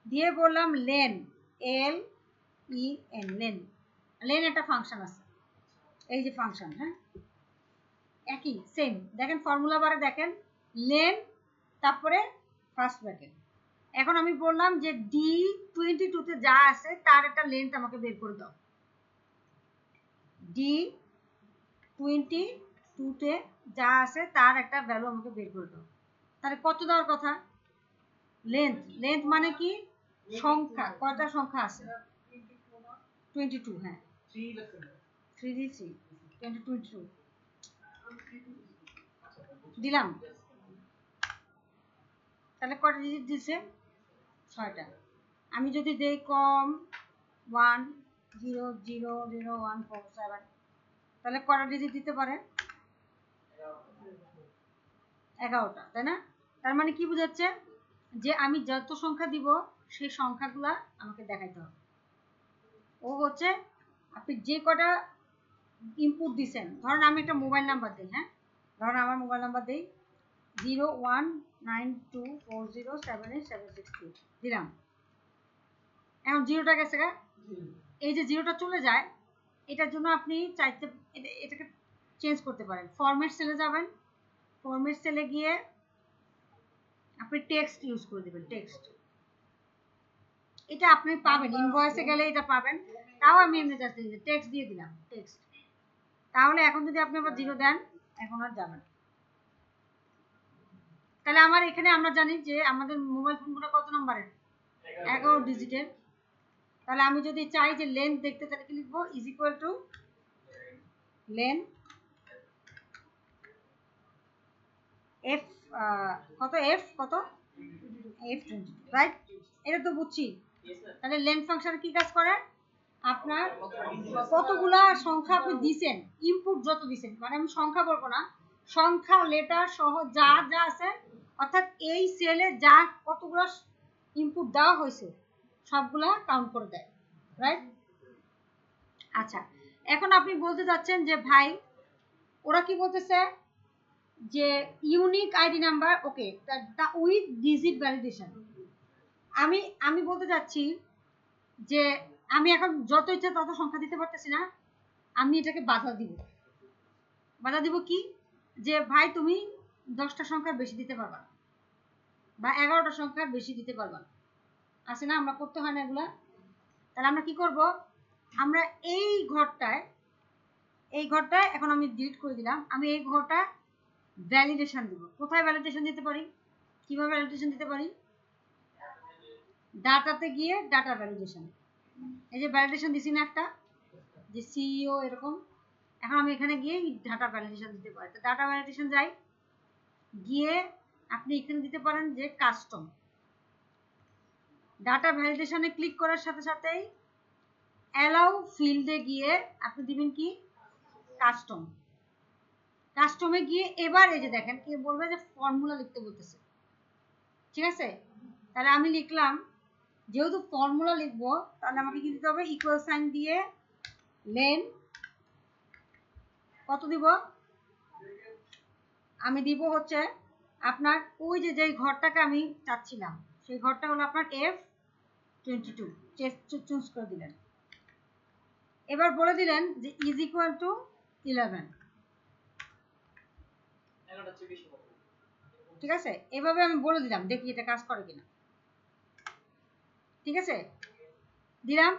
দিয়ে বললাম লেন, LEN, লেন। লেন একটা ফাংশন আছে, এই যে ফাংশন। হ্যাঁ, একই সেম, দেখেন ফর্মুলা বারে দেখেন লেন তারপরে ফার্স্ট ব্র্যাকেট। এখন আমি বললাম যে D22 তে যা আছে তার একটা লেন্থ আমাকে বের করে দাও। D22 তে যা আছে তার একটা ভ্যালু আমাকে বের করে দাও। তাহলে কত দেওয়ার কথা? লেন্থ। লেন্থ মানে কি? সংখ্যা, কয়টা সংখ্যা আছে? 22। হ্যাঁ, 3D3 22 দিলাম। তাহলে কয়টা ডিজিট দিছে? 6টা। আমি যদি দেই কম 1000147, তাহলে কয়টা ডিজিট দিতে পারে? 11টা, তাই না? তার মানে কি বোঝাচ্ছে? যে আমি যত সংখ্যা দিব সেই সংখ্যাগুলা আমাকে দেখাইতে হবে। ও হচ্ছে আপনি যে কটা ইনপুট দিচ্ছেন, ধরেন আমি একটা মোবাইল নাম্বার দিই। হ্যাঁ, ধরেন আমার মোবাইল নাম্বার দিই 0192407876 দিলাম। এখন 0টা গেছে গা, এই যে 0টা চলে যায়, এটার জন্য আপনি চাইতে এটাকে চেঞ্জ করতে পারেন। ফরম্যাট সেলে যাবেন, ফরম্যাট সেলে গিয়ে আপনি টেক্সট ইউজ করে দেবেন। টেক্সট, এটা আপনি পাবেন ইনভয়েসে গেলে এটা পাবেন। তাও আমি এমনি জাস্ট টেক্সট দিয়ে দিলাম, টেক্সট। তাহলে এখন যদি আপনি আবার 0 দেন, এখন আর যাবেন। তাহলে আমার এখানে আমরা জানি যে আমাদের মোবাইল ফোনগুলো কত নম্বরের? 11 ডিজিটের। তাহলে আমি যদি চাই যে লেন্থ দেখতে, তাহলে কি লিখবো? Is equal two lane F কত, এফ কত, F22, রাইট? এটা তো বুঝছি। তাহলে লেন ফাংশন কি কাজ করে? আপনার কতগুলা সংখ্যা আপনি দিছেন, ইনপুট যত দিছেন, মানে আমি সংখ্যা বলবো না, সংখ্যা লেটার সহ যা যা আছে, অর্থাৎ এই সেলে যা কতগুলো ইনপুট দেওয়া হয়েছে সবগুলা কাউন্ট করে দেয়, রাইট? আচ্ছা, এখন আপনি বলতে যাচ্ছেন যে ভাই ওরা কি বলতেছে যে unique ID number, okay, with digit validation. আমি বলতে যাচ্ছি যে আমি এখন যত ইচ্ছা তত সংখ্যা দিতে পারতেছি না, আমি এটাকে বাধা দিব। বাধা দিব কি? যে ভাই তুমি 10টা সংখ্যার বেশি দিতে পারবা না, বা 11টা সংখ্যার বেশি দিতে পারবা না, আছে না? আমরা করতে হয় না এগুলা। তাহলে আমরা কি করব? আমরা এই ঘরটায় এখন আমি ডিলিট করে দিলাম। আমি এই ঘরটা ভ্যালিডেশন দিব। কোথায় ভ্যালিডেশন দিতে পারি? কিভাবে ভ্যালিডেশন দিতে পারি? ডাটাতে গিয়ে ডাটা ভ্যালিডেশন, এই যে ভ্যালিডেশন দিছি না একটা, যে সিইও এরকম, এখন আমি এখানে গিয়ে ডাটা ভ্যালিডেশন দিতে পারি। তো ডাটা ভ্যালিডেশন যাই, গিয়ে আপনি এখানে দিতে পারেন যে কাস্টম। ডাটা ভ্যালিডেশনে ক্লিক করার সাথে সাথেই অ্যালাউ ফিল্ডে গিয়ে আপনি দিবেন কি? কাস্টম। কাস্টমে গিয়ে এবার এই যে দেখেন কি বলবে যে ফর্মুলা লিখতে বলতেছে, ঠিক আছে? তাহলে আমি লিখলাম, যেহেতু ফর্মুলা লিখবো তাহলে আমাকে কি দিতে হবে? ইকুয়াল সাইন দিয়ে লেন কত দিব? আমি দিব হচ্ছে আপনার ওই যে যেই ঘরটাকে আমি চাচ্ছিলাম সেই ঘরটা হলো আপনার F22, চুজ করে দিলেন। এবার বলে দিলেন যে ইজ ইকুয়াল টু 11, ঠিক আছে? এভাবে আমি বলে দিলাম, দেখি এটা কাজ করে কিনা। ঠিক আছে, দিলাম।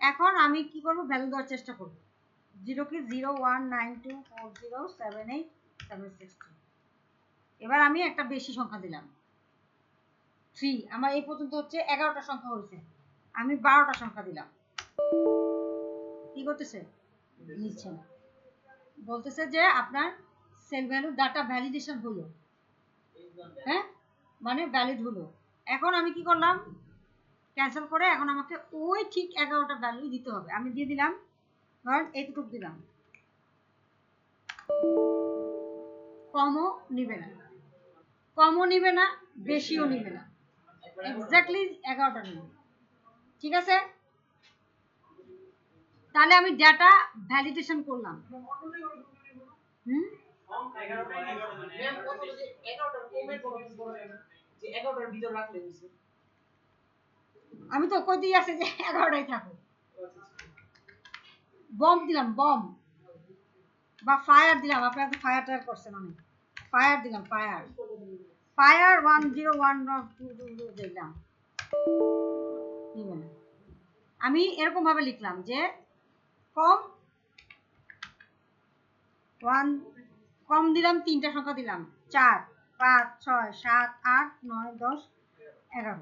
এখন আমি কি করব? ভ্যালু দেওয়ার চেষ্টা করব। 0 কি 0192407876। এবার আমি একটা বেশি সংখ্যা দিলাম 3। আমার এই পর্যন্ত হচ্ছে 11টা সংখ্যা হয়েছে, আমি 12টা সংখ্যা দিলাম। কি করতেছে? নিচ্ছে না, বলতেছে যে আপনার সেল ভ্যালু ডাটা ভ্যালিডেশন হলো। হ্যাঁ, মানে ভ্যালিড হলো। এখন আমি কি করলাম? ক্যান্সেল করে এখন আমাকে ওই ঠিক 11টা ভ্যালু দিতে হবে। আমি দিয়ে দিলাম, ধরেন এইটুকু দিলাম। কমও নিবে না, কমও নিবে না, বেশিও নিবে না, এক্স্যাক্টলি 11টা নিবে। ঠিক আছে? তাহলে আমি ডাটা ভ্যালিডেশন করলাম। হুম, আমি তো কইতেই আছে যে 11টাই থাকো। বম দিলাম, বম বা ফায়ার দিলাম, আপনারা তো ফায়ার টায়ার করছেন অনেক, ফায়ার দিলাম, ফায়ার 101 দিলাম। আমি এরকম ভাবে লিখলাম যে কম 1 কম দিলাম, 3টা সংখ্যা দিলাম, 4 5 6 7 8 9 10 11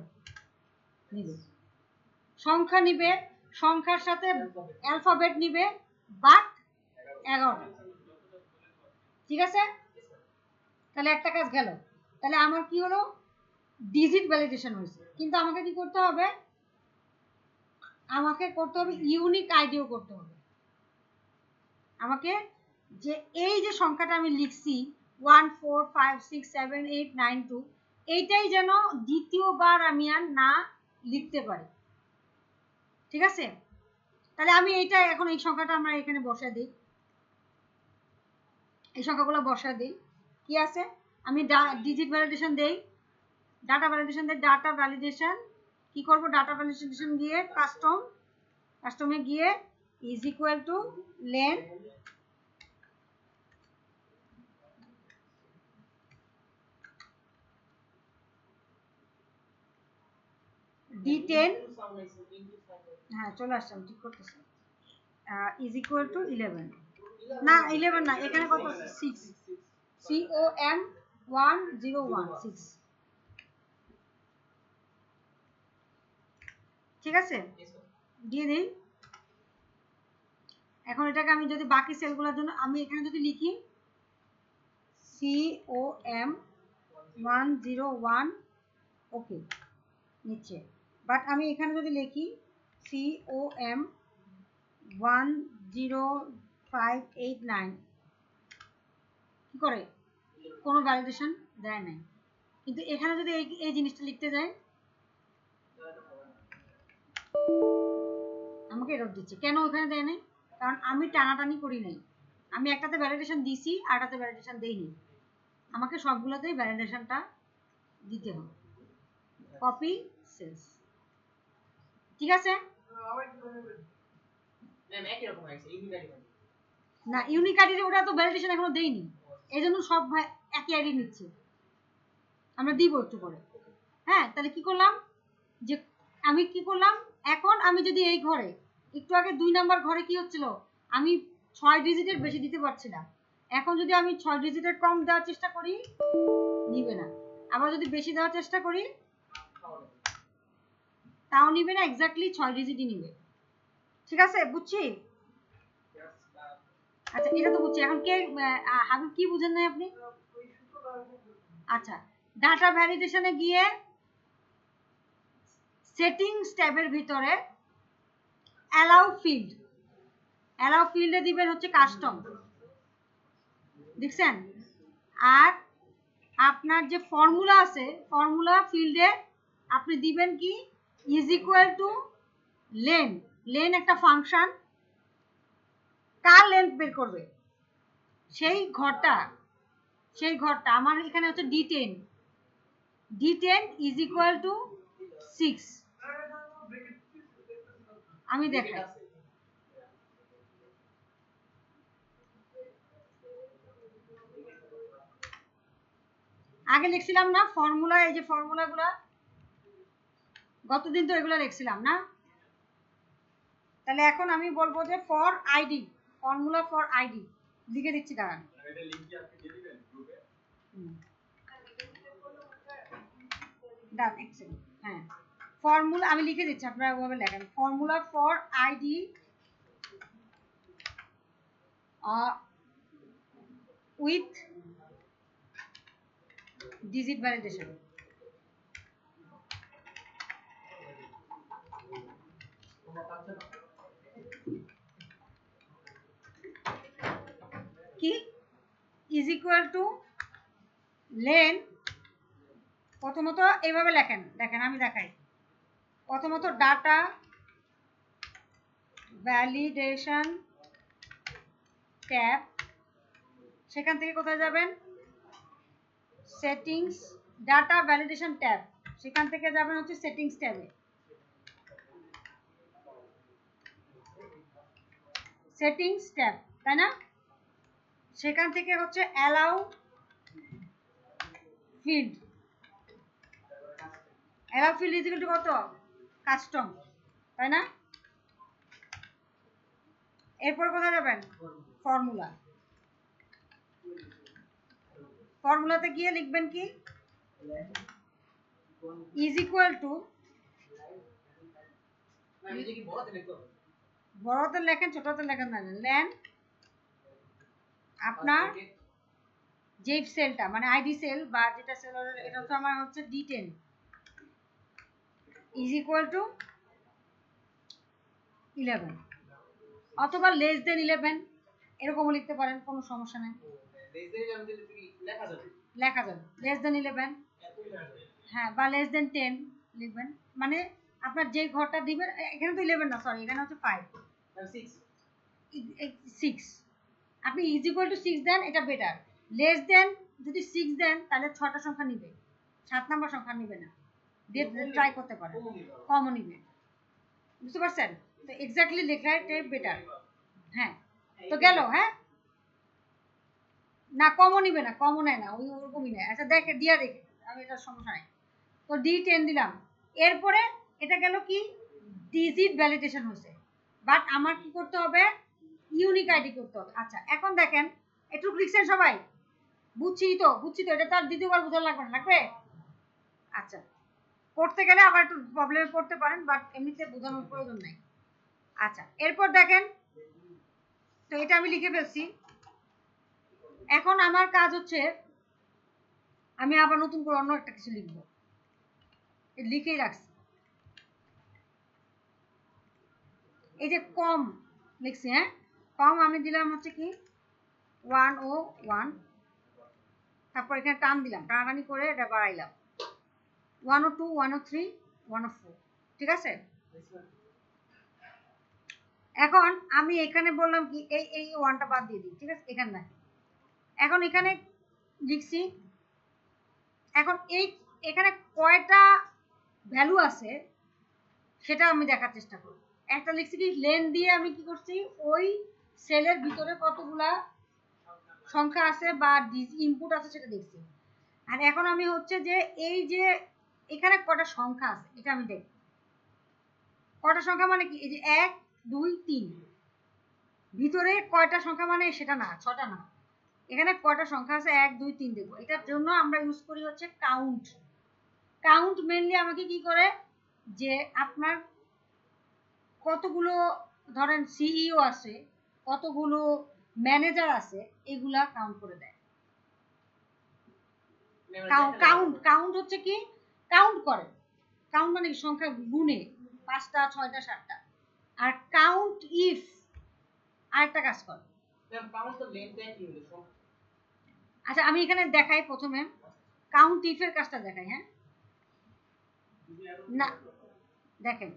নিবে সংখ্যা, নিবে সংখ্যার সাথে অ্যালফাবেট নিবে, বাট 11টা। ঠিক আছে, তাহলে একটা কাজ গেল। তাহলে আমার কি হলো, ডিজিট ভ্যালিডেশন হয়েছে। কিন্তু আমাকে কি করতে হবে, আমাকে করতে হবে ইউনিক আইডিও করতে হবে। আমাকে যে এই যে সংখ্যাটা আমি লিখছি 1 4 5 6 7 8 9 2, এইটাই যেন দ্বিতীয়বার আমি আর না লিখতে পারি। ঠিক আছে, তাহলে আমি এইটা এখন এই সংখ্যাটা আমরা এখানে বসা দিই, এই সংখ্যাগুলো বসা দিই। কি আছে, আমি ডিজিট ভ্যালিডেশন দেই, ডাটা ভ্যালিডেশন দেই, ডাটা ভ্যালিডেশন কি করব, ডাটা ভ্যালিডেশন গিয়ে কাস্টমে গিয়ে is equal two lane D10, হ্যাঁ চলে আসছে, আমি ঠিক করতেছি, ইজ ইকুয়াল টু 11, না 11 না, এখানে কত আছে 6, COM 1016। ঠিক আছে, দিয়ে দিই। এখন এটাকে আমি যদি বাকি সেলগুলোর জন্য আমি এখানে যদি লিখি COM 101, ওকে নিচে, বাট আমি এখানে যদি লিখি COM 10589, কি করে, কোনো ভ্যালিডেশন দেয় নাই। কিন্তু এখানে যদি এই জিনিসটা লিখতে যাই, আমাকে এরর দিচ্ছে। কেন ওখানে দেয় নাই, কারণ আমি টানাটানি করি নাই, আমি একটাতে ভ্যালিডেশন দিছি আরটাতে ভ্যালিডেশন দেইনি, আমাকে সবগুলোতেই ভ্যালিডেশনটা দিতে হবে। কপি সেলস, ঠিক আছে না, ইউনিক আইডি ওটা তো ভ্যালিডেশন এখনো দেইনি, এজন্য সব একই আইডি নিচ্ছে, আমরা দিব একটু পরে। হ্যাঁ, তাহলে কি করলাম, যে আমি কি করলাম, এখন আমি যদি এই ঘরে একটু আগে 2 নাম্বার ঘরে কি হচ্ছিল, আমি 6 ডিজিটের বেশি দিতে পারছি না, এখন যদি আমি 6 ডিজিটের কম দেওয়ার চেষ্টা করি নিবে না, আবার যদি বেশি দেওয়ার চেষ্টা করি তাও নিবে না, এক্স্যাক্টলি 6 ডিজিটই নিবে। ঠিক আছে, বুঝছি। আচ্ছা, এটা তো বুঝছি। এখন কে হাবিব কি বুঝেন না আপনি? আচ্ছা, ডাটা ভ্যালিডেশনে গিয়ে সেটিংস ট্যাবের ভিতরে অ্যালাউ ফিল্ডে দিবেন হচ্ছে কাস্টম, দেখছেন। আর আপনার যে ফর্মুলা আছে, ফর্মুলা ফিল্ডে আপনি দিবেন কি, ইজ ইকুয়াল টু লেন একটা ফাংশন, কার লেন্থ বের করবে সেই ঘরটা আমার এখানে হচ্ছে D10 ইজ ইকুয়াল টু 6। আমি দেখাই, আগে লিখছিলাম না ফর্মুলা, এই যে ফর্মুলাগুলো গতদিন তো এগুলো লিখছিলাম না, তাহলে এখন আমি বলবো যে for ID, formula for ID লিখে দিচ্ছি, দাঁড়ান এটা লিংক কি আপনি দিয়ে দিবেন গ্রুপে, ডান এক্সেলেন্ট। হ্যাঁ, ফর্মুলা আমি লিখে দিচ্ছি, আপনারা ওভাবে লেখেন, formula for ID with digit validation. কি ইজ ইকুয়াল টু লেন, প্রথমত এইভাবে লেখেন, দেখেন আমি দেখাই, প্রথমত ডাটা ভ্যালিডেশন ট্যাব, সেখান থেকে কোথায় যাবেন, সেটিংস, ডাটা ভ্যালিডেশন ট্যাব, সেখান থেকে যাবেন হচ্ছে সেটিংস ট্যাবে, সেটিংস ট্যাব, তাই না? সেখান থেকে হচ্ছে allow field, allow field is equal two কত, কাস্টম, তাই না? এরপর কোথায় যাবেন, ফর্মুলা, ফর্মুলাতে গিয়ে লিখবেন কি, ইজ ইকুয়াল টু, বড়তে লেখেন ছোটতে লেখেন না, লেন আপনার যে সেলটা মানে আইডি সেল বা যেটা সেল, এটা হচ্ছে আমার হচ্ছে D10 ইজ ইকুয়াল টু 11 অথবা লেস দেন 11, এরকমও লিখতে পারেন, কোনো সমস্যা নেই, লেখা যাবে লেস দেন 11, হ্যাঁ, বা লেস দেন 10 লিখবেন, মানে আপনার যে ঘরটা দিবেন, এখানে তো 11 না, সরি, এখানে হচ্ছে 5 6, আপনি ইজ ইকুয়াল টু 6 দেন, এটা বেটার। লেস দেন যদি 6 দেন তাহলে 6টা সংখ্যা নিবে, 7 নাম্বার সংখ্যা নিবে না, দিয়ে ট্রাই করতে পারেন, কমন নিবে, বুঝতে পারছেন? তো এক্স্যাক্টলি লেখাটাই বেটার। হ্যাঁ, তো গেল, হ্যাঁ, না কমন নিবে না, কমন নেয় না, ওই ওরকমই নেয়। আচ্ছা দেখে দিয়া দেখে, আমি এটা সমস্যা নাই, তো D10 দিলাম। এরপরে এটা গেল কি, ডিজিট ভ্যালিডেশন হয়েছে, বাট আমার কি করতে হবে, ইউনিক আইডি করতে হবে। আচ্ছা এখন দেখেন, একটু লিখছেন সবাই, বুঝছি তো এটা তো আর দ্বিতীয়বার বোঝা লাগবে না, লাগবে? আচ্ছা, করতে গেলে আবার একটু প্রবলেমে পড়তে পারেন, বাট এমনিতে বোঝানোর প্রয়োজন নাই। আচ্ছা, এরপর দেখেন, তো এটা আমি লিখে ফেলছি। এখন আমার কাজ হচ্ছে, আমি আবার নতুন করে অন্য একটা কিছু লিখবো, লিখেই রাখছি, এই যে কম লিখছি, হ্যাঁ, কম আমি দিলাম হচ্ছে কি 101, তারপর এখানে টান দিলাম, টানাটানি করে এটা বাড়াইলাম 102, 103, 104, ঠিক আছে? এখন আমি এখানে বললাম কি, এই ওয়ানটা বাদ দিয়ে দিই, ঠিক আছে, এখানে না, এখন এখানে লিখছি, এখন এখানে কয়টা ভ্যালু আছে সেটা আমি দেখার চেষ্টা করব। একটা লিখছি কি, লেন দিয়ে আমি কি করছি, ওই সেলের ভিতরে কতগুলা সংখ্যা আছে বা ইনপুট আছে সেটা দেখছি। আর এখন আমি হচ্ছে যে এই যে এখানে কয়টা সংখ্যা আছে এটা আমি দেখব। কয়টা সংখ্যা মানে কি, এই যে 1 2 3, ভিতরে কয়টা সংখ্যা মানে সেটা না, 6টা না, এখানে কয়টা সংখ্যা আছে 1 2 3 দেখব। এটার জন্য আমরা ইউজ করি হচ্ছে কাউন্ট। কাউন্ট মেইনলি আমাকে কি করে, যে আপনার কতগুলো ধরেন সিইও আছে, কতগুলো ম্যানেজার আছে, এগুলা কাউন্ট করে দেয়। কাউন্ট হচ্ছে কি, কাউন্ট করে, কাউন্ট মানে কি, সংখ্যা গুণে, 5টা 6টা 7টা। আর কাউন্ট ইফ আরেকটা কাজ করে। আচ্ছা আমি এখানে দেখাই, প্রথমে কাউন্ট ইফ এর কাজটা দেখাই, হ্যাঁ, না দেখেন,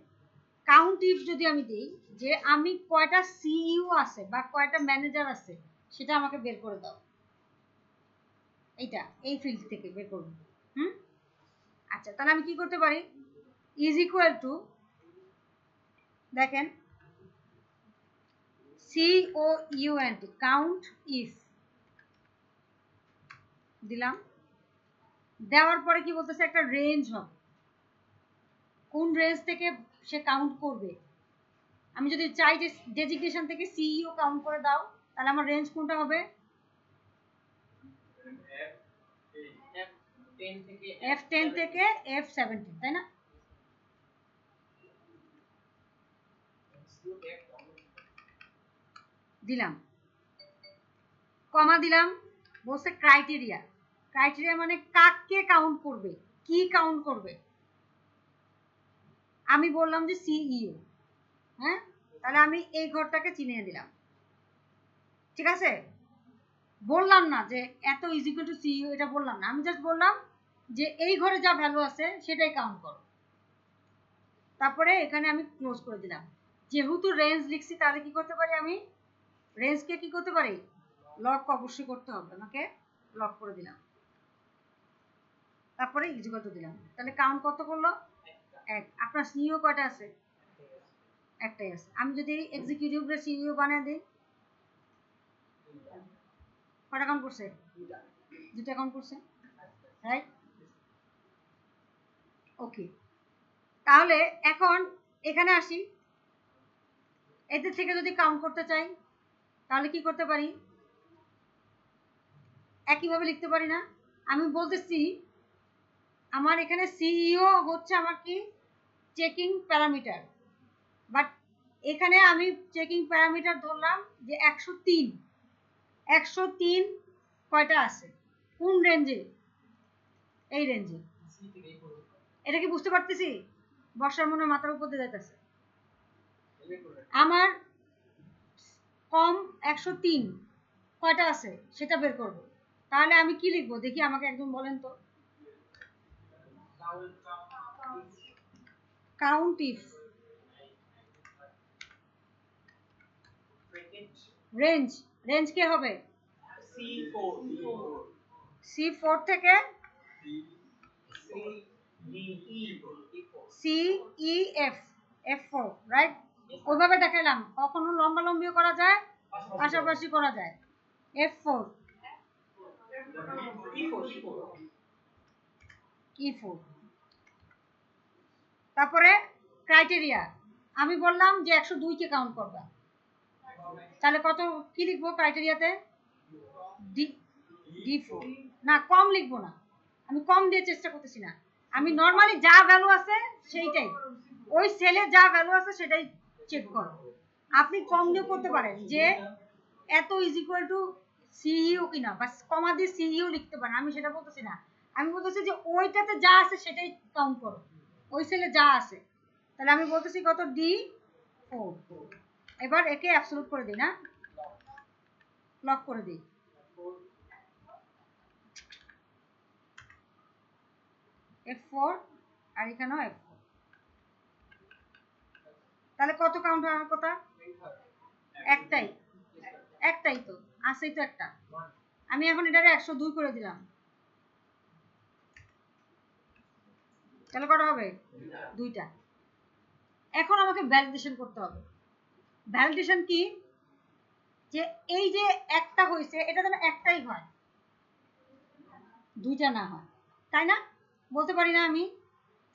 কাউন্ট ইফ যদি আমি দিই যে আমি কয়টা সিইও আছে বা কয়টা ম্যানেজার আছে সেটা আমাকে বের করে দাও, এইটা এই ফিল্ড থেকে বের করব। আচ্ছা, তাহলে আমি কি করতে পারি, ইজ ইকুয়াল টু, দেখেন COUNT, কাউন্ট ইফ দিলাম, দেওয়ার পরে কি বলতেছে, একটা রেঞ্জ হবে, কোন রেঞ্জ থেকে সে কাউন্ট করবে। আমি যদি চাই যে ডেজিগনেশন থেকে সিইও কাউন্ট করে দাও, তাহলে আমার রেঞ্জ কোনটা হবে, F10 থেকে F17, তাই না? দিলাম, কমা দিলাম, বলছে ক্রাইটেরিয়া। ক্রাইটেরিয়া মানে কাকে কাউন্ট করবে, কি কাউন্ট করবে। আমি বললাম যে সিইও, হ্যাঁ, তাহলে আমি এই ঘরটাকে চিনিয়ে দিলাম, ঠিক আছে? বললাম না যে এত ইজিক্যাল টু সিইও, এটা বললাম না, আমি জাস্ট বললাম যে এই ঘরে যা ভ্যালু আছে সেটাই কাউন্ট করো। তারপরে এখানে আমি ক্লোজ করে দিলাম। যেহেতু রেঞ্জ লিখছি তাহলে কি করতে পারি আমি রেঞ্জকে কি করতে পারি লক অবশ্যই করতে হবে আমাকে লক করে দিলাম তারপরে ইকুয়াল টু দিলাম তাহলে কাউন্ট কত করলো এক আপনার সিইও কয়টা আছে একটাই আছে আমি যদি এক্সিকিউটিভ এর সিইও বানিয়ে দিই কয়টা কাউন্ট করছে দুটো কাউন্ট করছে রাইট ওকে তাহলে এখন এখানে আসি এদের থেকে যদি কাউন্ট করতে চাই তাহলে কি করতে পারি একইভাবে লিখতে পারি না আমি বলতেছি আমার এখানে সিইও হচ্ছে আমার কি চেকিং প্যারামিটার বাট এখানে আমি চেকিং প্যারামিটার ধরলাম যে 103 কয়টা আছে কোন রেঞ্জে এই রেঞ্জে এটা কি বুঝতে পারতেছি বর্ষার মনে মাথার উপর দিয়ে যাইতেছে আমার কম 103 কয়টা আছে সেটা বের করব তাহলে আমি কি লিখবো দেখি আমাকে একদম বলেন তো কাউন্ট ইফ রেঞ্জ রেঞ্জ কি হবে C4 থেকে CEF F4 রাইট ওইভাবে দেখাইলাম কখনো লম্বা লম্বিও করা যায় পাশাপাশি করা যায় F4 E4 তারপরে ক্রাইটেরিয়া আমি বললাম যে 102 কে কাউন্ট করবা তাহলে কত কি লিখবো ক্রাইটেরিয়াতে D4 না কম লিখবো না আমি কম দিয়ে চেষ্টা করতেছি না আমি নরমালি যা ভ্যালু আছে সেইটাই ওই সেলে যা ভ্যালু আছে সেটাই চেক করো আপনি কম দিয়ে করতে পারেন যে এত ইজ ইকুয়াল টু সিইও কিনা বা কমা দিয়ে সিইও লিখতে পারেন আমি সেটা বলতেছি না আমি বলতেছি যে ওইটাতে যা আছে সেটাই কাউন্ট করো ওই সেলে যা আছে তাহলে আমি বলতেছি কত D4 এবার একে অ্যাবসলিউট করে দিই না লক করে দিই F4 আর এখানেও F4 তাহলে কত কাউন্ট হওয়ার কথা একটাই তো আছেই তো একটা আমি এখন এটারে 102 করে দিলাম তাহলে কত হবে দুইটা এখন আমাকে ভ্যালিডেশন করতে হবে ভ্যালিডেশন কি যে এই যে একটা হয়েছে এটা যেন একটাই হয় দুইটা না হয় তাই না বলতে পারি না আমি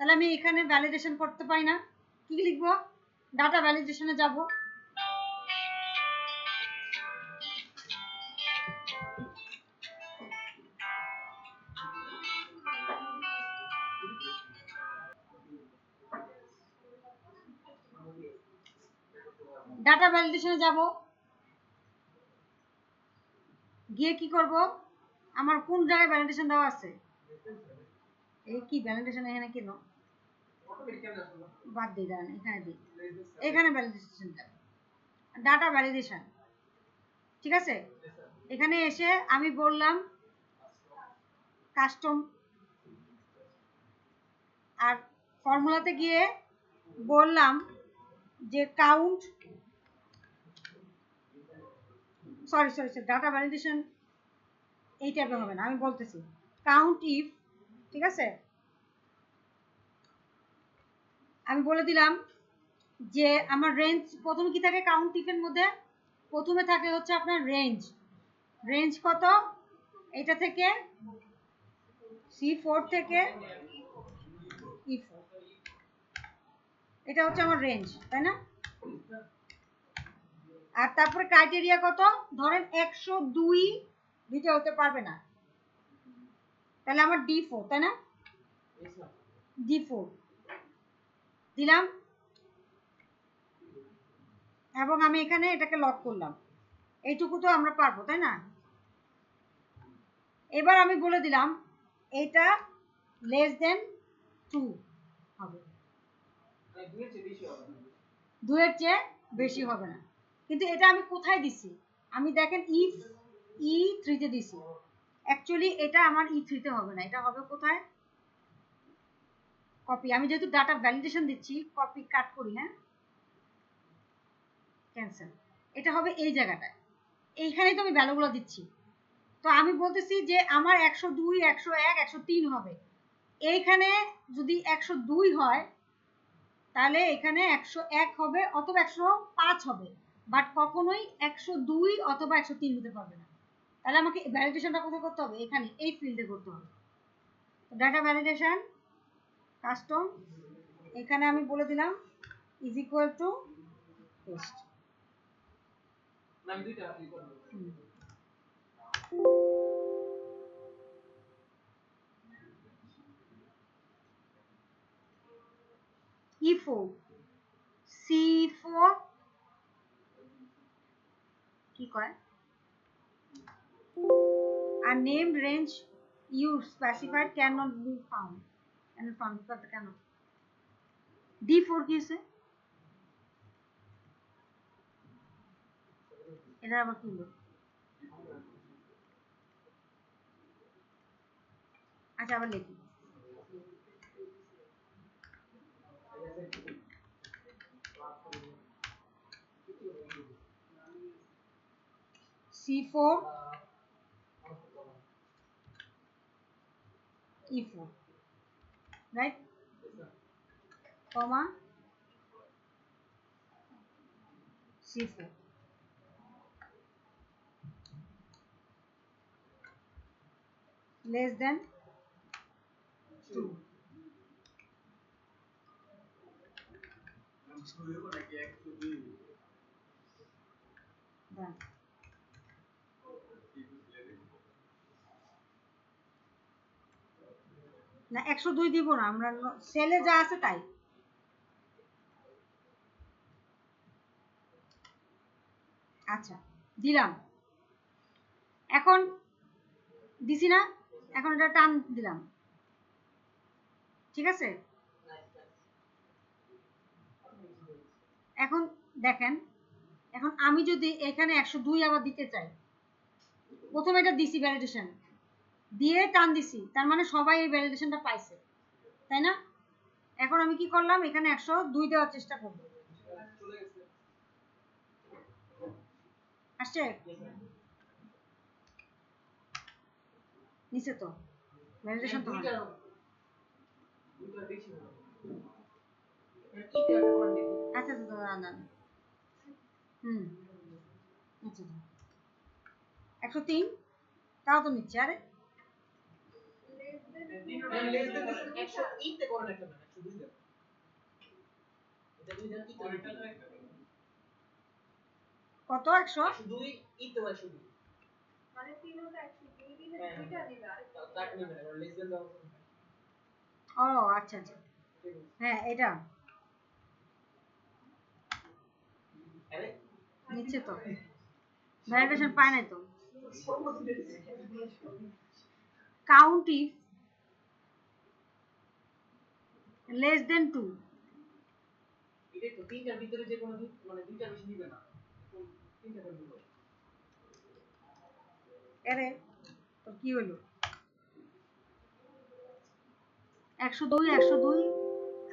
তাহলে আমি এখানে ভ্যালিডেশন করতে পারি না কি লিখবো ডাটা ভ্যালিডেশনে যাব ডাটা ভ্যালিডেশনে যাব গিয়ে কি করব আমার কোন জায়গায় ভ্যালিডেশন দেওয়া আছে এই কি ভ্যালিডেশন এখানে কেন বাদ দিই দাঁড়ান এখানে দিই এখানে ভ্যালিডেশন ডাটা ভ্যালিডেশন ঠিক আছে এখানে এসে আমি বললাম কাস্টম আর ফর্মুলাতে গিয়ে বললাম যে কাউন্ট সরি ডাটা ভ্যালিডেশন এই টাইপের হবে না আমি বলতেছি কাউন্ট ইফ ঠিক আছে আমি বলে দিলাম যে আমার রেঞ্জ প্রথমে কি থাকে কাউন্ট ইফের মধ্যে প্রথমে থাকে হচ্ছে আপনার রেঞ্জ কত এটা থেকে C4 থেকে E4 এটা হচ্ছে আমার রেঞ্জ তাই না আর তারপরে ক্রাইটেরিয়া কত ধরেন 102 দুইটা হতে পারবে না তাহলে আমার D4 তাই না D4 দিলাম এবং আমি এখানে এটাকে লক করলাম এইটুকু তো আমরা পারবো তাই না এবার আমি বলে দিলাম এটা লেস দেন 2 হবে 2 এর চেয়ে বেশি হবে না কিন্তু এটা আমি কোথায় দিছি আমি দেখেন ইফ E3 তে দিছি অ্যাকচুয়ালি এটা আমার E3 তে হবে না এটা হবে কোথায় কপি আমি যেহেতু ডাটা ভ্যালিডেশন দিচ্ছি কপি কাট করি হ্যাঁ ক্যান্সেল, এটা হবে এই জায়গাটায়, এইখানেই তো আমি ভ্যালুগুলো দিচ্ছি। তো আমি বলতেছি যে আমার 102, 101, 103 হবে। এইখানে যদি 102 হয় তাহলে এখানে 101 হবে অথবা 105 হবে, বাট কখনোই 102 অথবা 103 হতে পারবে না। তাহলে আমাকে ভ্যালিডেশনটা কোথায় করতে হবে? এখানে এই ফিল্ডে করতে হবে। ডাটা ভ্যালিডেশন কাস্টম, এখানে আমি বলে দিলাম ইজ ইকুয়াল টু টেস্ট। আমি দুইটা ই করব। E4 C4 কি কয় a named range you specified cannot be found কেন D4 কি আছে? এটা আবার কি হলো? আচ্ছা আবার লিখি C4 E4 right comma C4 less than 2 done। না 102 দিব না, আমরা সেলে যা আছে তাই। আচ্ছা দিলাম, এখন দিছি না, এখন এটা টান দিলাম, ঠিক আছে। এখন দেখেন, এখন আমি যদি এখানে 102 আবার দিতে চাই, প্রথমে এটা দিছি ভ্যালিডেশন দিয়ে টান দিছি, তার মানে সবাই এই ভ্যালিডেশনটা পাইছে, তাই না? এখন আমি কি করলাম, এখানে 102 দেওয়ার চেষ্টা করব। আসছে নিচে তো ভ্যালিডেশন তো হয়। আচ্ছা আচ্ছা না আচ্ছা 103 তাও তো নিচ্ছে, আরে কত 102 ইতে 102 মানে তিনটা 102 দিলে দুইটা নিবে আর তাকে নিবে না, লেস দেন দাও। ও আচ্ছা আচ্ছা হ্যাঁ এটা আরে নিচ্ছে তো ভ্যালিডেশন পায় নাই তো। কাউন্ট ইফ লেস দেন 2, এটা তো তিনটার ভিতরে যে কোনো মানে দুইটা বেশি নিবে না, তিনটা করে নিবে। আরে তো কি হলো 102 102,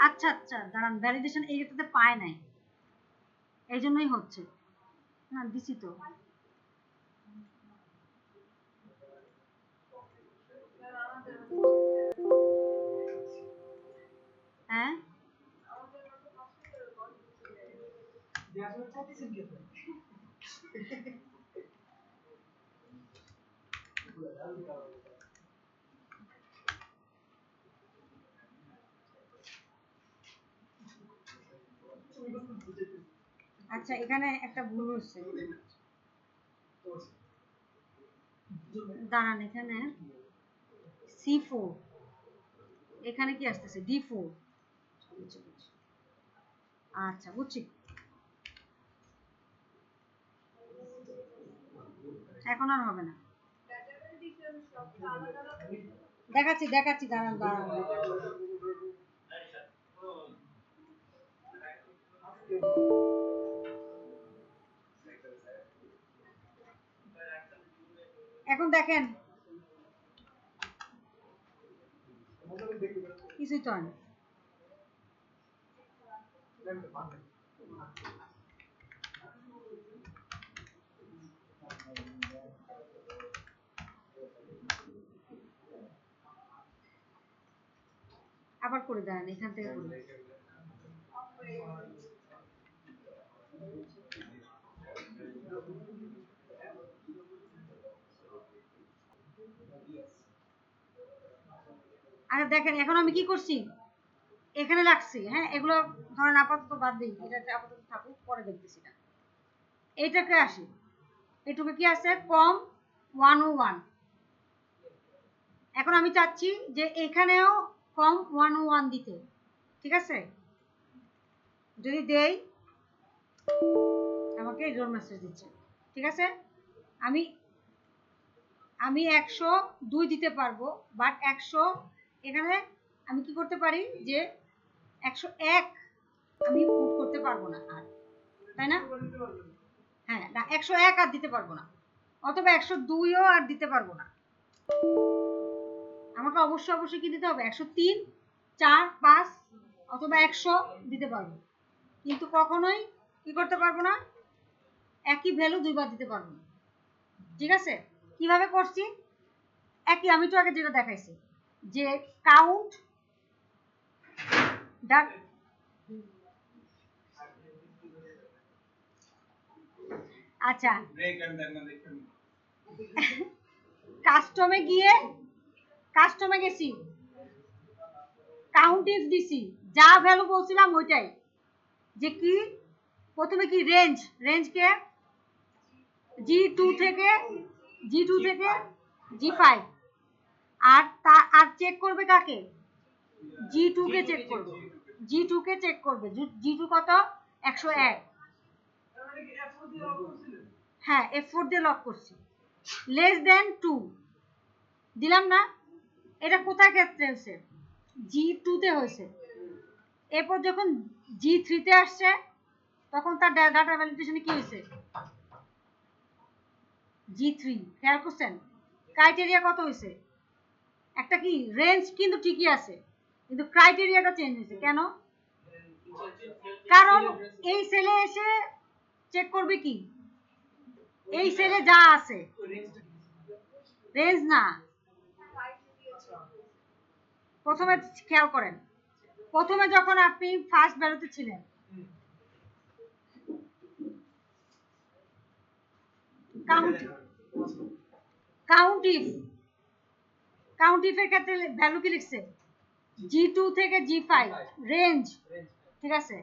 আচ্ছা আচ্ছা দাঁড়ান, ভ্যালিডেশন এইটাতে পায় নাই, এই জন্যই হচ্ছে না, দিছি তো। হ্যাঁ আচ্ছা এখানে একটা ভুল হচ্ছে, দাঁড়ান এখানে C4 এখানে কি আসতেছে D4, আচ্ছা বুঝছি, এখন আর হবে না, দেখাচ্ছি দেখাচ্ছি দাঁড়ান দাঁড়ান। এখন দেখেন কিছুই তো হয় না। আবার করে দেন, এখান থেকে করি। আরে দেখেন এখন আমি কি করছি, এখানে রাখছি। হ্যাঁ, এগুলো ধরেন আপাতত বাদ দিই, এটা আপাতত থাকুক, পরে দেখতেছি না। এইটাকে আসি, এটুকু কি আছে, কম 101। এখন আমি চাচ্ছি যে এখানেও কম 101 দিতে, ঠিক আছে? যদি দেই, আমাকে এরর মেসেজ দিচ্ছে, ঠিক আছে? আমি আমি 102 দিতে পারবো, বাট 100 এখানে আমি কি করতে পারি যে 101 আমি পুট করতে পারবো না আর, তাই না? হ্যাঁ, না 101 আর দিতে পারবো না, অথবা 102ও আর দিতে পারবো না। আমাকে অবশ্যই কি দিতে হবে, 103, 4, 5 অথবা 100 দিতে পারবো, কিন্তু কখনোই কি করতে পারবো না, একই ভ্যালু দুইবার দিতে পারবো না, ঠিক আছে? কিভাবে করছি, একই আমি তো আগে যেটা দেখাইছি যে কাউন্ট ডাক, আচ্ছা কাস্টমে গেছি, কাউন্ট ইফ দিছি, যা ভ্যালু বলছিলাম ওইটাই, যে কি প্রথমে কি রেঞ্জকে G2 থেকে G5, আর চেক করবে কাকে, G2 কে চেক করবে, G2 কত, 101। হ্যাঁ, F4 দিয়ে লক করছি। লেস দেন 2 দিলাম না, এটা কোথায় ক্ষেত্রে হয়েছে, G2 তে হয়েছে। এরপর যখন G3 তে আসছে, তখন তার ডাটা ভ্যালিডেশনে কি হয়েছে, G3। খেয়াল করছেন ক্রাইটেরিয়া কত হয়েছে, একটা কি রেঞ্জ কিন্তু ঠিকই আছে, কিন্তু ক্রাইটেরিয়াটা চেঞ্জ হয়েছে। কেন? কারণ এই সেলে এসে চেক করবে কি, এই সেলে যা আছে, রেঞ্জ না। প্রথমে খেয়াল করেন, প্রথমে যখন আপনি ফার্স্ট ভ্যালুতে ছিলেন, কাউন্ট ইফের ক্ষেত্রে ভ্যালু কি লিখছে, G2 থেকে G5 রেঞ্জ, ঠিক আছে?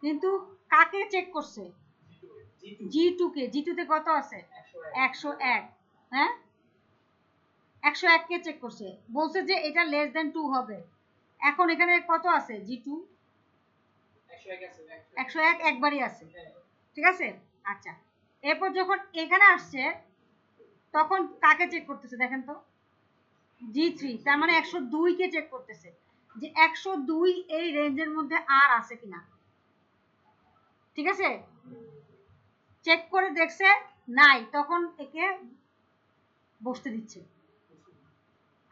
কিন্তু কাকে চেক করছে, G2 কে। G2 তে কত আছে, 101। হ্যাঁ, 101 কে চেক করছে, বলছে যে এটা লেস দেন 2 হবে। এখন এখানে কত আছে, G2 101 একবারই আছে, ঠিক আছে? আচ্ছা, এরপর যখন এখানে আসছে, তখন কাকে চেক করতেছে দেখেন তো, G3, তার মানে 102 কে চেক করতেছে, যে 102 এই রেঞ্জের মধ্যে আর আছে কিনা, ঠিক আছে? চেক করে দেখছে নাই, তখন একে বসতে দিচ্ছে।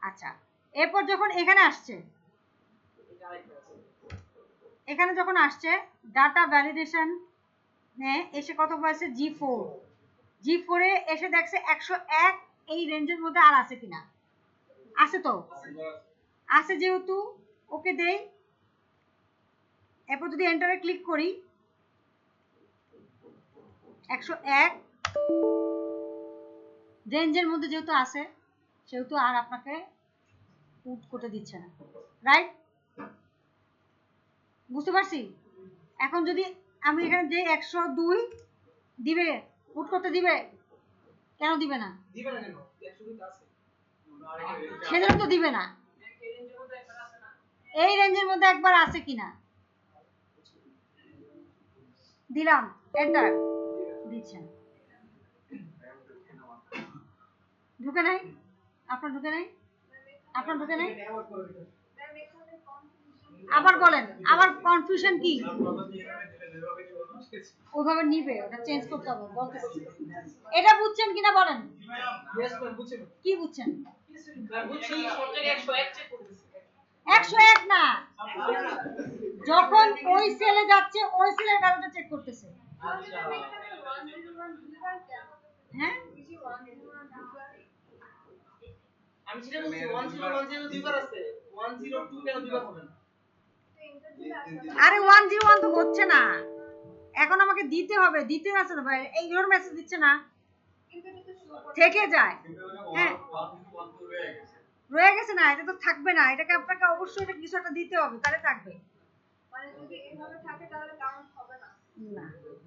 আচ্ছা, এরপর যখন এখানে আসছে, ডাটা ভ্যালিডেশন এসে কত পাইছে, G4 এ এসে দেখছে 101 এই রেঞ্জের মধ্যে আর আছে কিনা, আছে তো, আছে যেহেতু ওকে দেই। এরপর যদি এন্টারে ক্লিক করি, 101 রেঞ্জের মধ্যে যেহেতু আছে, সেহেতু আর আপনাকে পুট করতে দিচ্ছে না, রাইট? বুঝতে পারছি? এখন যদি আমি এখানে যে 102 দিবে, পুট করতে দিবে, কেন দিবে না, সেজন্য তো দিবে না। এই রেঞ্জের মধ্যে একবার আছে কিনা, দিলাম, এন্টার দিচ্ছেন, ঢুকে নাই, আপনার ঢুকে নাই, আবার বলেন, আবার কনফিউশন কি, ওইভাবে নিবে, ওটা চেঞ্জ করতে হবে, বলতেছি। এটা বুঝছেন কিনা বলেন, কি বুঝছেন? 101 না, যখন ওই সেলে যাচ্ছে ওই সেলের ভ্যালুটা চেক করতেছে। হ্যাঁ, আমি যেটা বলছি 1010 দুইবার আছে, 102 কেন দুইবার হবে না? আরে 101 তো হচ্ছে না, এখন আমাকে দিতে হবে, দিতে আছে না ভাই, এই এরর মেসেজ দিচ্ছে না, থেকে যায়। হ্যাঁ রয়ে গেছে না, এটা তো থাকবে না, এটাকে আপনাকে অবশ্যই এটা কিছু একটা দিতে হবে, তাহলে থাকবে। মানে যদি এভাবে থাকে তাহলে কাউন্ট হবে না। না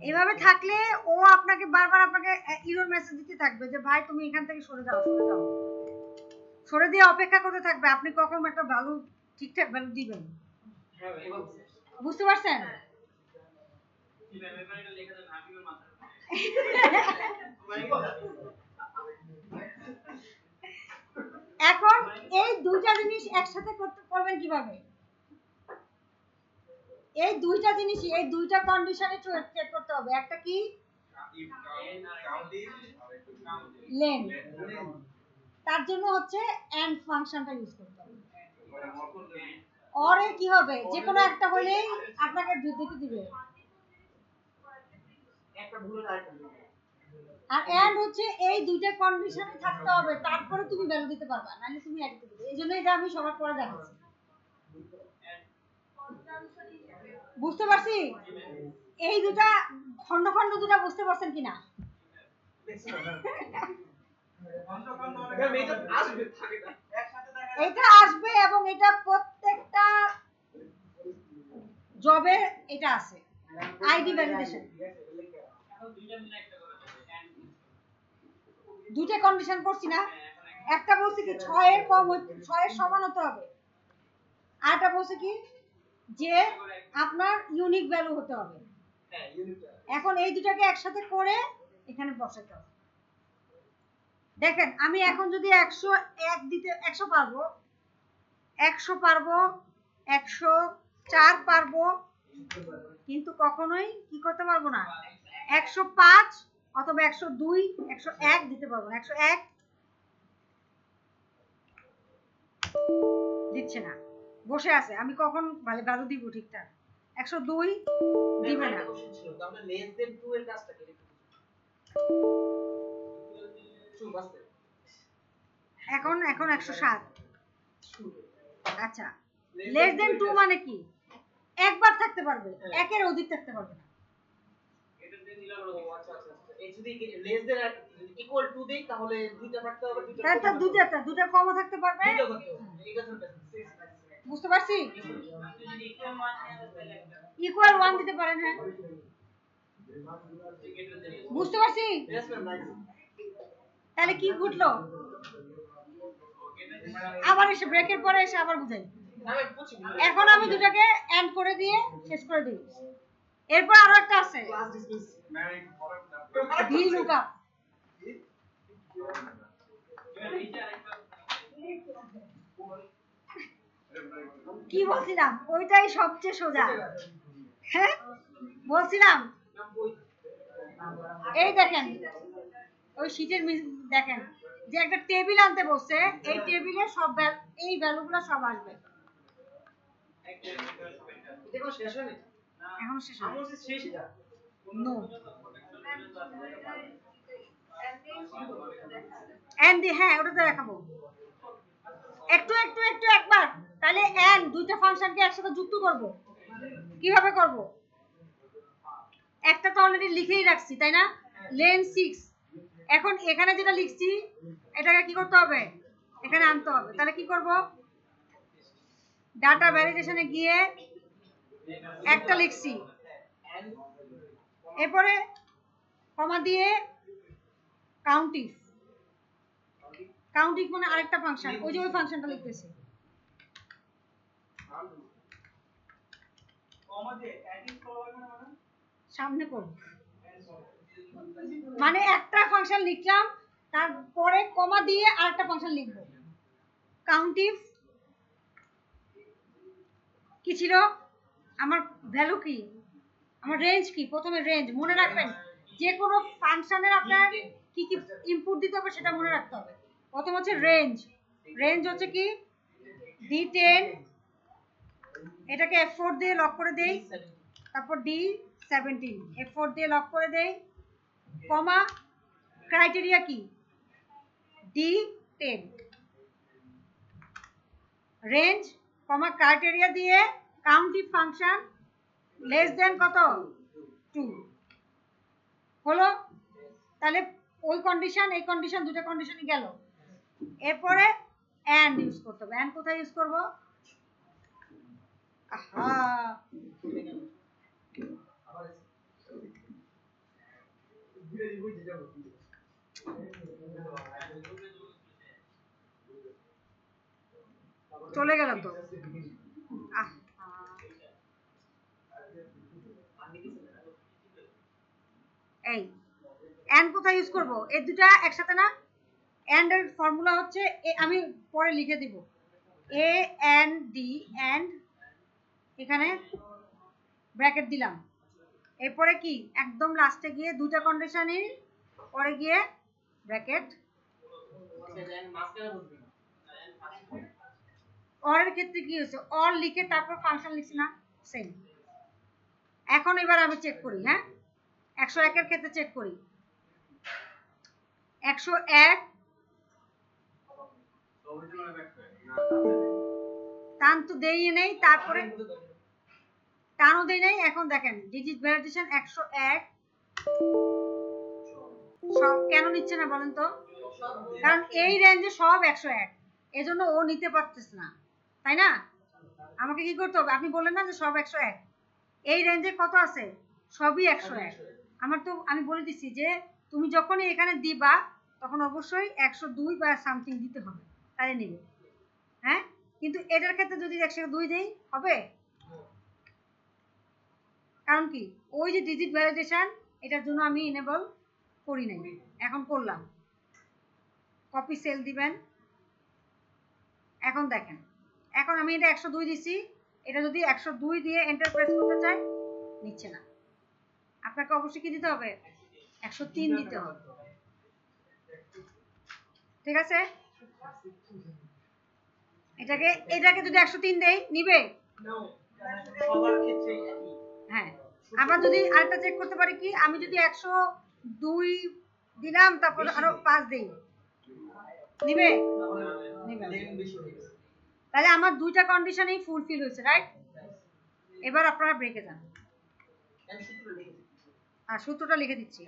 এভাবে থাকলে ও আপনাকে বারবার আপনাকে এরর মেসেজ দিতে থাকবে যে ভাই তুমি এখান থেকে সরে যাও, সরে যাও, সরে দিয়ে অপেক্ষা করতে থাকবে আপনি কখন একটা ভ্যালু ঠিকঠাক ভ্যালু দিবেন। বুঝতে পারছেন? এখন এই দুইটা জিনিস একসাথে করবেন কিভাবে? এই দুইটা জিনিসই, এই দুইটা কন্ডিশনে চেক করতে হবে। একটা কি লেন, তার জন্য হচ্ছে এন্ড ফাংশনটা ইউজ করতে হবে। অরে কি হবে, যে কোনো একটা হলেই আপনাকে দিতে দিবে, একটা ভুল আরেকটা ভুল। আর এন্ড হচ্ছে এই দুইটা কন্ডিশনে থাকতে হবে, তারপরে তুমি ভ্যালু দিতে পারবা, নাহলে তুমি এড দিতে দিবে। এইজন্য এটা আমি সবার পরে দেখাচ্ছি। বুঝতে পারছি? এই দুটা খন্ড খন্ড দুটা বুঝতে পারছেন কিনা? এটা আসবে এবং এটা প্রত্যেকটা জবে এটা আছে, আইডি ভ্যালিডেশন। দুইটা কন্ডিশন করছি না, একটা বলছি কি 6 এর কম 6 এর সমান হতে হবে, আরটা বলছি কি যে আপনার ইউনিক ভ্যালু হতে হবে। এখন এই দুটাকে একসাথে করে এখানে বসাতে হবে। দেখেন আমি এখন যদি 101 দিতে 100 পারবো, 100 পারবো, 104 পারবো, কিন্তু কখনোই কি করতে পারবো না 105 অথবা 102 101 দিতে পারবো না। 101 দিচ্ছে না, বসে আছে, আমি কখন ভ্যালু দিব ঠিকঠাক? 102 দিবে না। তাহলে লেস দেন 2 এর কাজটা কি? এখন 107। আচ্ছা লেস দেন 2 মানে কি? একবার থাকতে পারবে, একের অধিক থাকতে পারবে না। এটা দিয়ে দিলাম। আচ্ছা আচ্ছা আচ্ছা, এই যদি লেস দেন ইকুয়াল টু দেই তাহলে দুইটা থাকতে হবে, দুইটা কম থাকতে পারবে, দুইটা থাকতে হবে, এটা ধরতে। বুঝতে পারছি? ইকুয়াল 1 দিতে পারেন। হ্যাঁ বুঝতে পারছি। তাহলে কি ঘটলো, আবার এসে ব্রেকের পরে এসে আবার বুঝাই। এখন আমি দুটাকে এন্ড করে দিয়ে শেষ করে দিই। এরপর আরো একটা আছে ভিল লুকআপ। কি বলছিলাম, ওইটাই সবচেয়ে সোজা। হ্যাঁ বলছিলাম, এই দেখেন ওই শীটের দেখেন যে একটা টেবিল আনতে বসছে, এই টেবিলে সব এই ভ্যালুগুলো সব আসবে। এখন শেষ হয়নি? এখন শেষ হয়নি। আমার শেষ এটা নো এন্ড হ্যাঁ ওটা তো দেখাবো একটু একবার। তাহলে এন্ড দুইটা ফাংশনকে একসাথে যুক্ত করব, কিভাবে করব? একটা তো অলরেডি লিখেই রাখছি তাই না, লেন 6। এখন এখানে যেটা লিখছি এটাকে কি করতে হবে, এখানে আনতে হবে। তাহলে কি করব, ডাটা ভ্যালিডেশনে গিয়ে একটা লিখছি, এরপরে কমা দিয়ে কাউন্টিং মানে আরেকটা ফাংশন, ওই যে ওই ফাংশনটা লিখতেছি। সামনে করব মানে একটা ফাংশন লিখলাম, তারপরে কমা দিয়ে আরেকটা ফাংশন লিখব। কাউন্টিং কি ছিল, আমার ভ্যালু কি, আমার রেঞ্জ কি, প্রথমে রেঞ্জ মনে রাখবেন। যে কোনো ফাংশনের আপনার কি কি ইনপুট দিতে হবে সেটা মনে রাখতে হবে। প্রথম হচ্ছে রেঞ্জ, রেঞ্জ হচ্ছে কি D10, এটাকে F4 দিয়ে লক করে দেই, তারপর D17 F4 দিয়ে লক করে দেই, কমা ক্রাইটেরিয়া কি D10, রেঞ্জ কমা ক্রাইটেরিয়া দিয়ে কাউন্টিভ ফাংশন লেস দেন কত 2 হলো। তাহলে ওই কন্ডিশন এই কন্ডিশন দুটো কন্ডিশনই গেল। এরপরে এন্ড ইউজ করতে হবে। এন্ড কোথায় ইউজ করব? আহা চলে গেল তো। এই এন্ড কোথায় ইউজ করব? এই দুটো একসাথে না? এন্ড এর ফর্মুলা হচ্ছে আমি পরে লিখে দিব এ এন ডি এন্ড এখানে ব্র্যাকেট দিলাম। এরপরে কি একদম লাস্টে গিয়ে দুটো কন্ডিশনই পরে গিয়ে ব্র্যাকেট। অর এর ক্ষেত্রে কি হয়েছে? অর লিখে তারপর ফাংশন লিখছি না? সেম। এখন এবার আমি চেক করি। হ্যাঁ 101 এর ক্ষেত্রে চেক করি। 101 টান তো দেই নেই, তারপরে টানও দেই নাই। এখন দেখেন ডিজিট ভ্যালিডেশন 101 সব কেন নিচ্ছে না বলেন তো? কারণ এই রেঞ্জে সব 101, এজন্য ও নিতে পারতেছে না, তাই না? আমাকে কি করতে হবে? আপনি বললেন না যে সব 101, এই রেঞ্জে কত আছে? সবই 101। আমার তো আমি বলে দিছি যে তুমি যখনই এখানে দিবা তখন অবশ্যই 102 বা সামথিং দিতে হবে, তাহলে নেবে। হ্যাঁ কিন্তু এটার ক্ষেত্রে যদি 102 দেই হবে? কারণ কি ওই যে ডিজিট ভ্যালিডেশন এটার জন্য আমি এনেবল করি নাই, এখন করলাম। কপি সেল দিবেন। এখন দেখেন এখন আমি এটা 102 দিছি, এটা যদি 102 দিয়ে এন্টার প্রেস করতে চাই নিচ্ছে না। আপনাকে অবশ্যই কি দিতে হবে? 103 দিতে হবে। ঠিক আছে, এটাকে যদি 103 দেই নিবে? হ্যাঁ আবার যদি আরেকটা চেক করতে পারি কি, আমি যদি 102 দিলাম তারপর আরো 5 দেই নিবে? তাহলে আমার দুইটা কন্ডিশনই ফুলফিল হয়েছে, রাইট? এবার আপনারা ব্রেকে যান। আর সূত্রটা লিখে দিচ্ছি।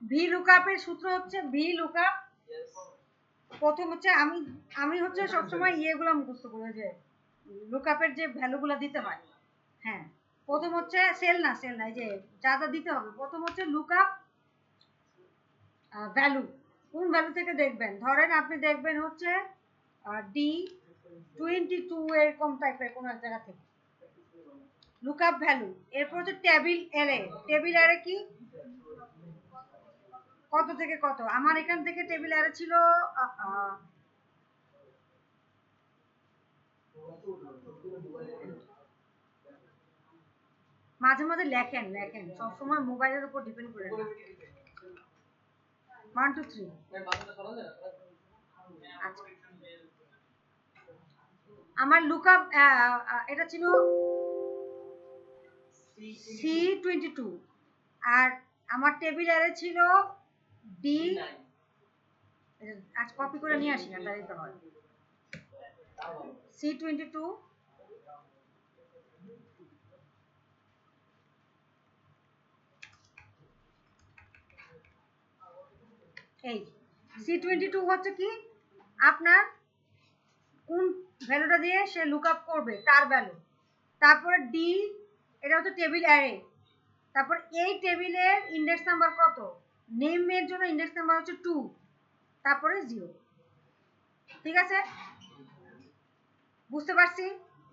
ভি লুকআপের সূত্র হচ্ছে ভি লুকআপ। প্রথম হচ্ছে আমি হচ্ছে সবসময় ইয়েগুলো মুখস্থ করি যে লুকআপের যে ভ্যালুগুলো দিতে হয়। হ্যাঁ প্রথম হচ্ছে সেল না এই যে যা যা দিতে হবে। প্রথম হচ্ছে লুকআপ ভ্যালু, কোন ভ্যালু থেকে দেখবেন? ধরেন আপনি দেখবেন হচ্ছে D22 এরকম টাইপের কোন এক জায়গা থেকে লুকআপ ভ্যালু। এরপর হচ্ছে টেবিল অ্যারে। টেবিল অ্যারে কি? কত থেকে কত? আমার এখান থেকে টেবিল অ্যারে ছিল মাঝে মাঝে লেখেন সবসময় মোবাইলের উপর ডিপেন্ড করে না। 1 2 3 আমার লুকআপ এটা ছিল C22 আর আমার টেবিল অ্যারে ছিল D। আজ কপি করে নিয়ে আসি না তাই তো হয়। C22 এই C22 হচ্ছে কি আপনার কোন ভ্যালুটা দিয়ে সে লুকআপ করবে তার ভ্যালু। তারপরে D এটা হচ্ছে টেবিল অ্যারে। তারপর এই টেবিলের ইন্ডেক্স নাম্বার কত? নেমের জন্য ইন্ডেক্স নাম্বার হচ্ছে 2, তারপরে 0। ঠিক আছে, বুঝতে পারছি?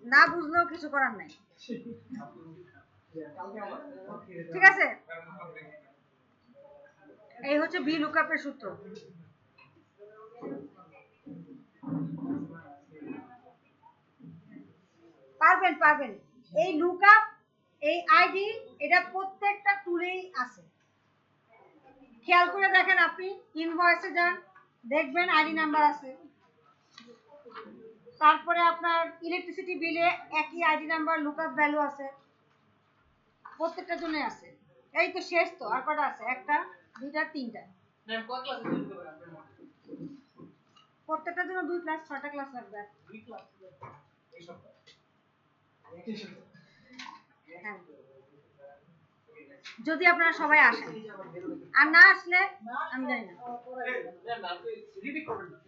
না বুঝলেও কিছু করার নাই। ঠিক আছে, এই হচ্ছে ভি লুকআপের সূত্র। পারবেন এই লুকআপ এই আইডি এটা প্রত্যেকটা টুলেই আছে। খেয়াল করে দেখেন, আপনি ইনভয়েসে যান, দেখবেন আইডি নাম্বার আছে। তারপরে আপনার ইলেকট্রিসিটি বিলে একই আইডি নাম্বার লুকআপ ভ্যালু আছে, প্রত্যেকটার জন্য আছে। এই তো শেষ, তো আর কটা আছে? একটা, দুইটা, তিনটা। ম্যাম কত ক্লাস দিতে পারে আপনার মতে? প্রত্যেকটার জন্য 2 ক্লাস, 6টা ক্লাস লাগবে। 2 ক্লাস এই সপ্তাহ। হ্যাঁ, যদি আপনারা সবাই আসেন, আর না আসলে আমি জানি না। ম্যাম আপনি রিপিট করবেন না।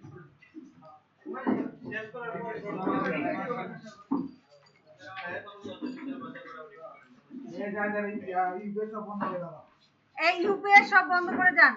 শেষ করার পর এই ইউপিএস সব বন্ধ করে যান।